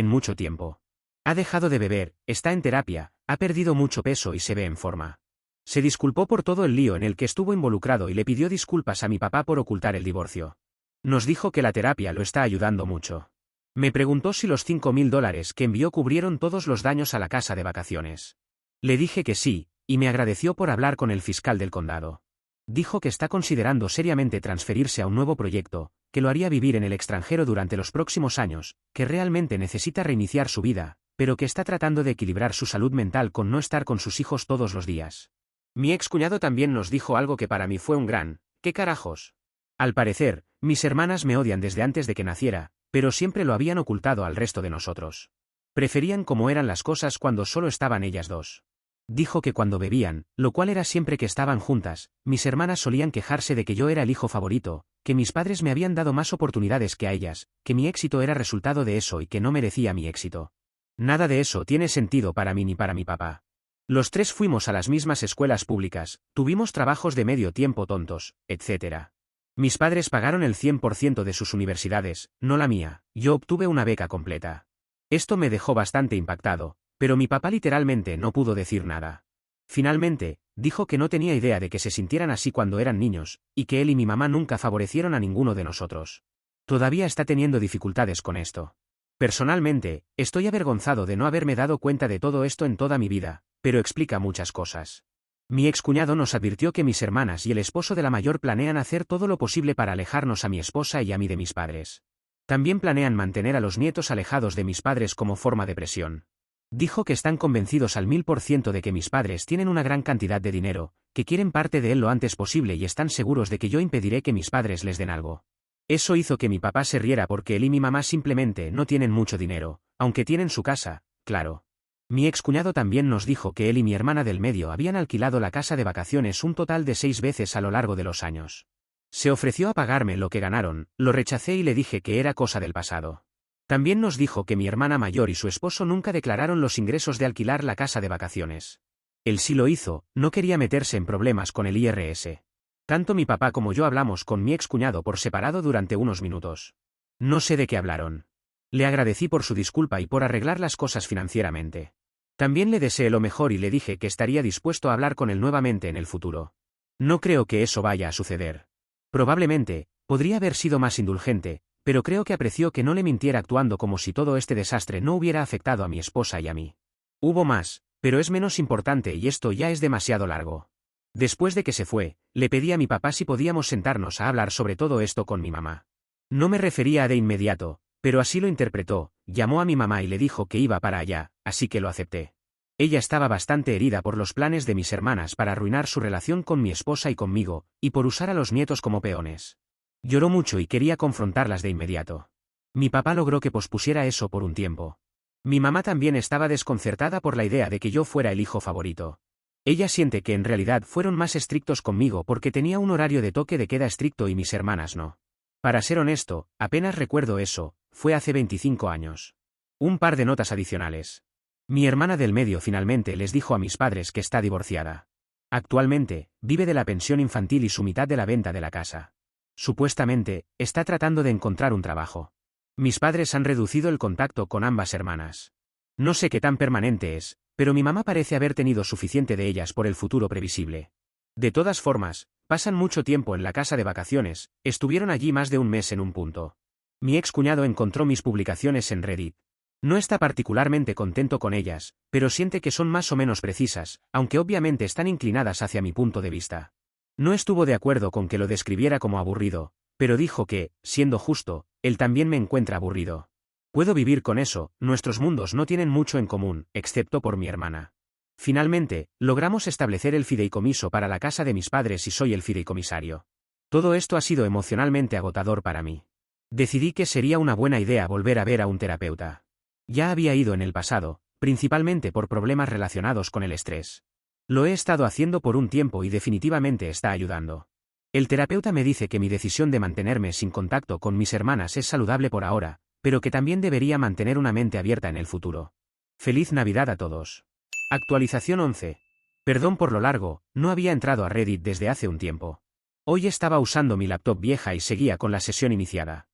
mucho tiempo. Ha dejado de beber, está en terapia, ha perdido mucho peso y se ve en forma. Se disculpó por todo el lío en el que estuvo involucrado y le pidió disculpas a mi papá por ocultar el divorcio. Nos dijo que la terapia lo está ayudando mucho. Me preguntó si los $5.000 que envió cubrieron todos los daños a la casa de vacaciones. Le dije que sí, y me agradeció por hablar con el fiscal del condado. Dijo que está considerando seriamente transferirse a un nuevo proyecto, que lo haría vivir en el extranjero durante los próximos años, que realmente necesita reiniciar su vida, pero que está tratando de equilibrar su salud mental con no estar con sus hijos todos los días. Mi excuñado también nos dijo algo que para mí fue un gran ¿qué carajos? Al parecer, mis hermanas me odian desde antes de que naciera, pero siempre lo habían ocultado al resto de nosotros. Preferían cómo eran las cosas cuando solo estaban ellas dos. Dijo que cuando bebían, lo cual era siempre que estaban juntas, mis hermanas solían quejarse de que yo era el hijo favorito, que mis padres me habían dado más oportunidades que a ellas, que mi éxito era resultado de eso y que no merecía mi éxito. Nada de eso tiene sentido para mí ni para mi papá. Los tres fuimos a las mismas escuelas públicas, tuvimos trabajos de medio tiempo tontos, etc. Mis padres pagaron el 100% de sus universidades, no la mía, yo obtuve una beca completa. Esto me dejó bastante impactado, pero mi papá literalmente no pudo decir nada. Finalmente, dijo que no tenía idea de que se sintieran así cuando eran niños, y que él y mi mamá nunca favorecieron a ninguno de nosotros. Todavía está teniendo dificultades con esto. Personalmente, estoy avergonzado de no haberme dado cuenta de todo esto en toda mi vida, pero explica muchas cosas. Mi excuñado nos advirtió que mis hermanas y el esposo de la mayor planean hacer todo lo posible para alejarnos a mi esposa y a mí de mis padres. También planean mantener a los nietos alejados de mis padres como forma de presión. Dijo que están convencidos al 1000% de que mis padres tienen una gran cantidad de dinero, que quieren parte de él lo antes posible y están seguros de que yo impediré que mis padres les den algo. Eso hizo que mi papá se riera porque él y mi mamá simplemente no tienen mucho dinero, aunque tienen su casa, claro. Mi excuñado también nos dijo que él y mi hermana del medio habían alquilado la casa de vacaciones un total de 6 veces a lo largo de los años. Se ofreció a pagarme lo que ganaron, lo rechacé y le dije que era cosa del pasado. También nos dijo que mi hermana mayor y su esposo nunca declararon los ingresos de alquilar la casa de vacaciones. Él sí lo hizo, no quería meterse en problemas con el IRS. Tanto mi papá como yo hablamos con mi excuñado por separado durante unos minutos. No sé de qué hablaron. Le agradecí por su disculpa y por arreglar las cosas financieramente. También le deseé lo mejor y le dije que estaría dispuesto a hablar con él nuevamente en el futuro. No creo que eso vaya a suceder. Probablemente, podría haber sido más indulgente, pero creo que apreció que no le mintiera actuando como si todo este desastre no hubiera afectado a mi esposa y a mí. Hubo más, pero es menos importante y esto ya es demasiado largo. Después de que se fue, le pedí a mi papá si podíamos sentarnos a hablar sobre todo esto con mi mamá. No me refería a de inmediato, pero así lo interpretó, llamó a mi mamá y le dijo que iba para allá, así que lo acepté. Ella estaba bastante herida por los planes de mis hermanas para arruinar su relación con mi esposa y conmigo, y por usar a los nietos como peones. Lloró mucho y quería confrontarlas de inmediato. Mi papá logró que pospusiera eso por un tiempo. Mi mamá también estaba desconcertada por la idea de que yo fuera el hijo favorito. Ella siente que en realidad fueron más estrictos conmigo porque tenía un horario de toque de queda estricto y mis hermanas no. Para ser honesto, apenas recuerdo eso, fue hace 25 años. Un par de notas adicionales. Mi hermana del medio finalmente les dijo a mis padres que está divorciada. Actualmente, vive de la pensión infantil y su mitad de la venta de la casa. Supuestamente, está tratando de encontrar un trabajo. Mis padres han reducido el contacto con ambas hermanas. No sé qué tan permanente es, pero mi mamá parece haber tenido suficiente de ellas por el futuro previsible. De todas formas, pasan mucho tiempo en la casa de vacaciones, estuvieron allí más de un mes en un punto. Mi excuñado encontró mis publicaciones en Reddit. No está particularmente contento con ellas, pero siente que son más o menos precisas, aunque obviamente están inclinadas hacia mi punto de vista. No estuvo de acuerdo con que lo describiera como aburrido, pero dijo que, siendo justo, él también me encuentra aburrido. Puedo vivir con eso, nuestros mundos no tienen mucho en común, excepto por mi hermana. Finalmente, logramos establecer el fideicomiso para la casa de mis padres y soy el fideicomisario. Todo esto ha sido emocionalmente agotador para mí. Decidí que sería una buena idea volver a ver a un terapeuta. Ya había ido en el pasado, principalmente por problemas relacionados con el estrés. Lo he estado haciendo por un tiempo y definitivamente está ayudando. El terapeuta me dice que mi decisión de mantenerme sin contacto con mis hermanas es saludable por ahora, pero que también debería mantener una mente abierta en el futuro. Feliz Navidad a todos. Actualización 11. Perdón por lo largo, no había entrado a Reddit desde hace un tiempo. Hoy estaba usando mi laptop vieja y seguía con la sesión iniciada.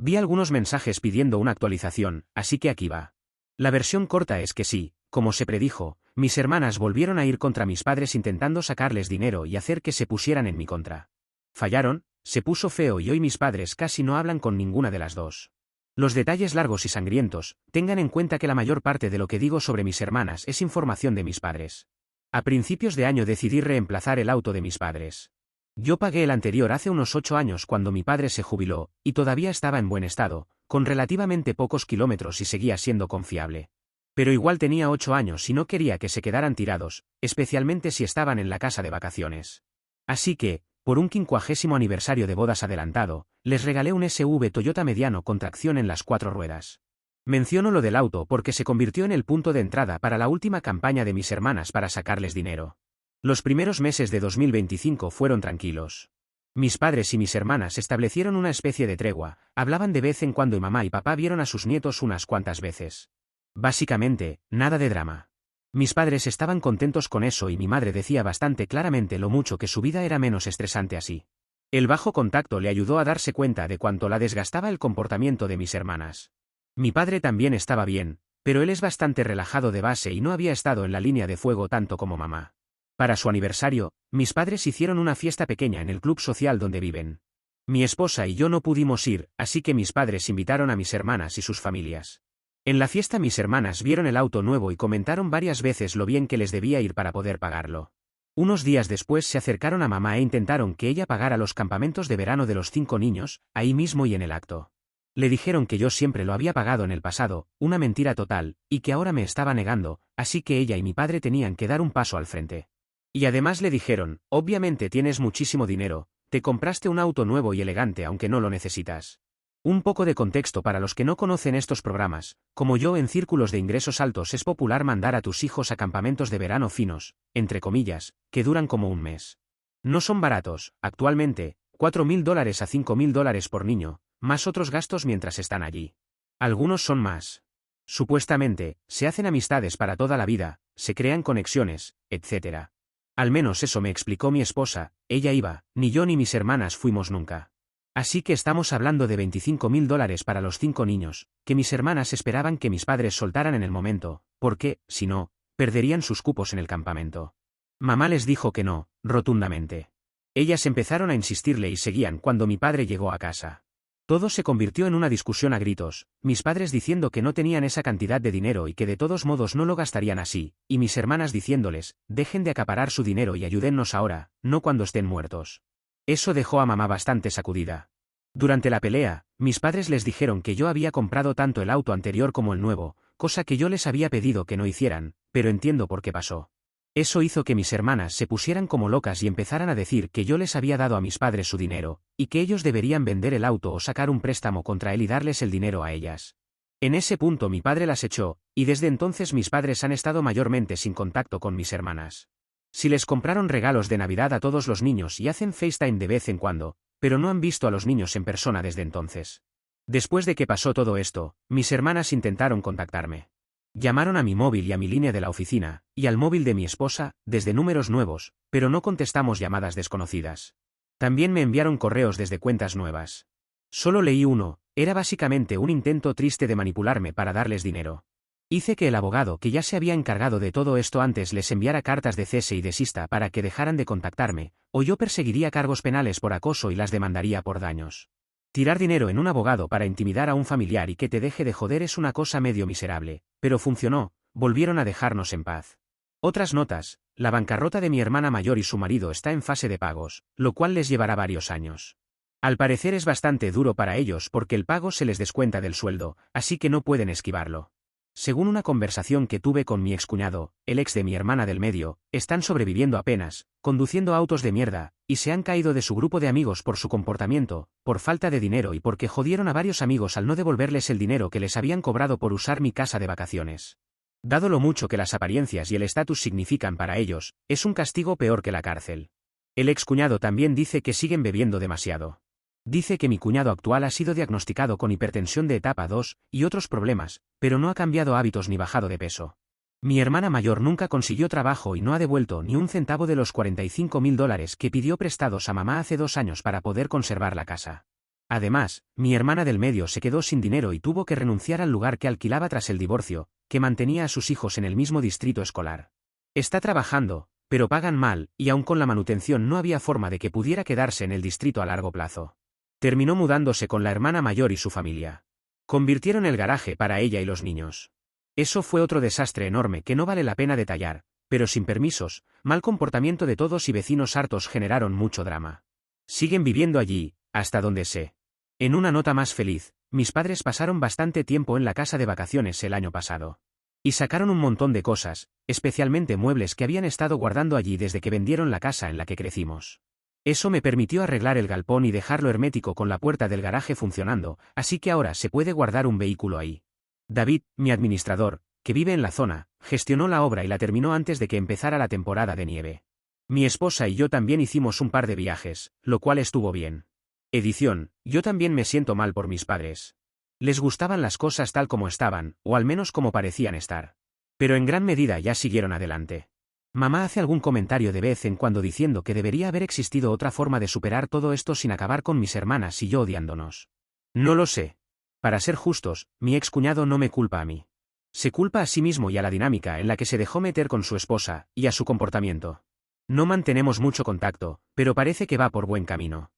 Vi algunos mensajes pidiendo una actualización, así que aquí va. La versión corta es que sí, como se predijo, mis hermanas volvieron a ir contra mis padres intentando sacarles dinero y hacer que se pusieran en mi contra. Fallaron, se puso feo y hoy mis padres casi no hablan con ninguna de las dos. Los detalles largos y sangrientos, tengan en cuenta que la mayor parte de lo que digo sobre mis hermanas es información de mis padres. A principios de año decidí reemplazar el auto de mis padres. Yo pagué el anterior hace unos 8 años cuando mi padre se jubiló, y todavía estaba en buen estado, con relativamente pocos kilómetros y seguía siendo confiable. Pero igual tenía 8 años y no quería que se quedaran tirados, especialmente si estaban en la casa de vacaciones. Así que, por un 50º aniversario de bodas adelantado, les regalé un SUV Toyota mediano con tracción en las 4 ruedas. Menciono lo del auto porque se convirtió en el punto de entrada para la última campaña de mis hermanas para sacarles dinero. Los primeros meses de 2025 fueron tranquilos. Mis padres y mis hermanas establecieron una especie de tregua, hablaban de vez en cuando y mamá y papá vieron a sus nietos unas cuantas veces. Básicamente, nada de drama. Mis padres estaban contentos con eso y mi madre decía bastante claramente lo mucho que su vida era menos estresante así. El bajo contacto le ayudó a darse cuenta de cuánto la desgastaba el comportamiento de mis hermanas. Mi padre también estaba bien, pero él es bastante relajado de base y no había estado en la línea de fuego tanto como mamá. Para su aniversario, mis padres hicieron una fiesta pequeña en el club social donde viven. Mi esposa y yo no pudimos ir, así que mis padres invitaron a mis hermanas y sus familias. En la fiesta mis hermanas vieron el auto nuevo y comentaron varias veces lo bien que les debía ir para poder pagarlo. Unos días después se acercaron a mamá e intentaron que ella pagara los campamentos de verano de los 5 niños, ahí mismo y en el acto. Le dijeron que yo siempre lo había pagado en el pasado, una mentira total, y que ahora me estaba negando, así que ella y mi padre tenían que dar un paso al frente. Y además le dijeron, obviamente tienes muchísimo dinero, te compraste un auto nuevo y elegante aunque no lo necesitas. Un poco de contexto para los que no conocen estos programas, como yo en círculos de ingresos altos es popular mandar a tus hijos a campamentos de verano finos, entre comillas, que duran como un mes. No son baratos, actualmente, $4.000 a $5.000 por niño, más otros gastos mientras están allí. Algunos son más. Supuestamente, se hacen amistades para toda la vida, se crean conexiones, etc. Al menos eso me explicó mi esposa, ella iba, ni yo ni mis hermanas fuimos nunca. Así que estamos hablando de $25.000 para los 5 niños, que mis hermanas esperaban que mis padres soltaran en el momento, porque, si no, perderían sus cupos en el campamento. Mamá les dijo que no, rotundamente. Ellas empezaron a insistirle y seguían cuando mi padre llegó a casa. Todo se convirtió en una discusión a gritos, mis padres diciendo que no tenían esa cantidad de dinero y que de todos modos no lo gastarían así, y mis hermanas diciéndoles, dejen de acaparar su dinero y ayúdennos ahora, no cuando estén muertos. Eso dejó a mamá bastante sacudida. Durante la pelea, mis padres les dijeron que yo había comprado tanto el auto anterior como el nuevo, cosa que yo les había pedido que no hicieran, pero entiendo por qué pasó. Eso hizo que mis hermanas se pusieran como locas y empezaran a decir que yo les había dado a mis padres su dinero, y que ellos deberían vender el auto o sacar un préstamo contra él y darles el dinero a ellas. En ese punto mi padre las echó, y desde entonces mis padres han estado mayormente sin contacto con mis hermanas. Si les compraron regalos de Navidad a todos los niños y hacen FaceTime de vez en cuando, pero no han visto a los niños en persona desde entonces. Después de que pasó todo esto, mis hermanas intentaron contactarme. Llamaron a mi móvil y a mi línea de la oficina, y al móvil de mi esposa, desde números nuevos, pero no contestamos llamadas desconocidas. También me enviaron correos desde cuentas nuevas. Solo leí uno, era básicamente un intento triste de manipularme para darles dinero. Hice que el abogado que ya se había encargado de todo esto antes les enviara cartas de cese y desista para que dejaran de contactarme, o yo perseguiría cargos penales por acoso y las demandaría por daños. Tirar dinero en un abogado para intimidar a un familiar y que te deje de joder es una cosa medio miserable, pero funcionó, volvieron a dejarnos en paz. Otras notas, la bancarrota de mi hermana mayor y su marido está en fase de pagos, lo cual les llevará varios años. Al parecer es bastante duro para ellos porque el pago se les descuenta del sueldo, así que no pueden esquivarlo. Según una conversación que tuve con mi excuñado, el ex de mi hermana del medio, están sobreviviendo apenas, conduciendo autos de mierda, y se han caído de su grupo de amigos por su comportamiento, por falta de dinero y porque jodieron a varios amigos al no devolverles el dinero que les habían cobrado por usar mi casa de vacaciones. Dado lo mucho que las apariencias y el estatus significan para ellos, es un castigo peor que la cárcel. El excuñado también dice que siguen bebiendo demasiado. Dice que mi cuñado actual ha sido diagnosticado con hipertensión de etapa 2 y otros problemas, pero no ha cambiado hábitos ni bajado de peso. Mi hermana mayor nunca consiguió trabajo y no ha devuelto ni un centavo de los $45.000 que pidió prestados a mamá hace 2 años para poder conservar la casa. Además, mi hermana del medio se quedó sin dinero y tuvo que renunciar al lugar que alquilaba tras el divorcio, que mantenía a sus hijos en el mismo distrito escolar. Está trabajando, pero pagan mal, y aun con la manutención no había forma de que pudiera quedarse en el distrito a largo plazo. Terminó mudándose con la hermana mayor y su familia. Convirtieron el garaje para ella y los niños. Eso fue otro desastre enorme que no vale la pena detallar, pero sin permisos, mal comportamiento de todos y vecinos hartos generaron mucho drama. Siguen viviendo allí, hasta donde sé. En una nota más feliz, mis padres pasaron bastante tiempo en la casa de vacaciones el año pasado. Y sacaron un montón de cosas, especialmente muebles que habían estado guardando allí desde que vendieron la casa en la que crecimos. Eso me permitió arreglar el galpón y dejarlo hermético con la puerta del garaje funcionando, así que ahora se puede guardar un vehículo ahí. David, mi administrador, que vive en la zona, gestionó la obra y la terminó antes de que empezara la temporada de nieve. Mi esposa y yo también hicimos un par de viajes, lo cual estuvo bien. Edición, yo también me siento mal por mis padres. Les gustaban las cosas tal como estaban, o al menos como parecían estar. Pero en gran medida ya siguieron adelante. Mamá hace algún comentario de vez en cuando diciendo que debería haber existido otra forma de superar todo esto sin acabar con mis hermanas y yo odiándonos. No lo sé. Para ser justos, mi excuñado no me culpa a mí. Se culpa a sí mismo y a la dinámica en la que se dejó meter con su esposa, y a su comportamiento. No mantenemos mucho contacto, pero parece que va por buen camino.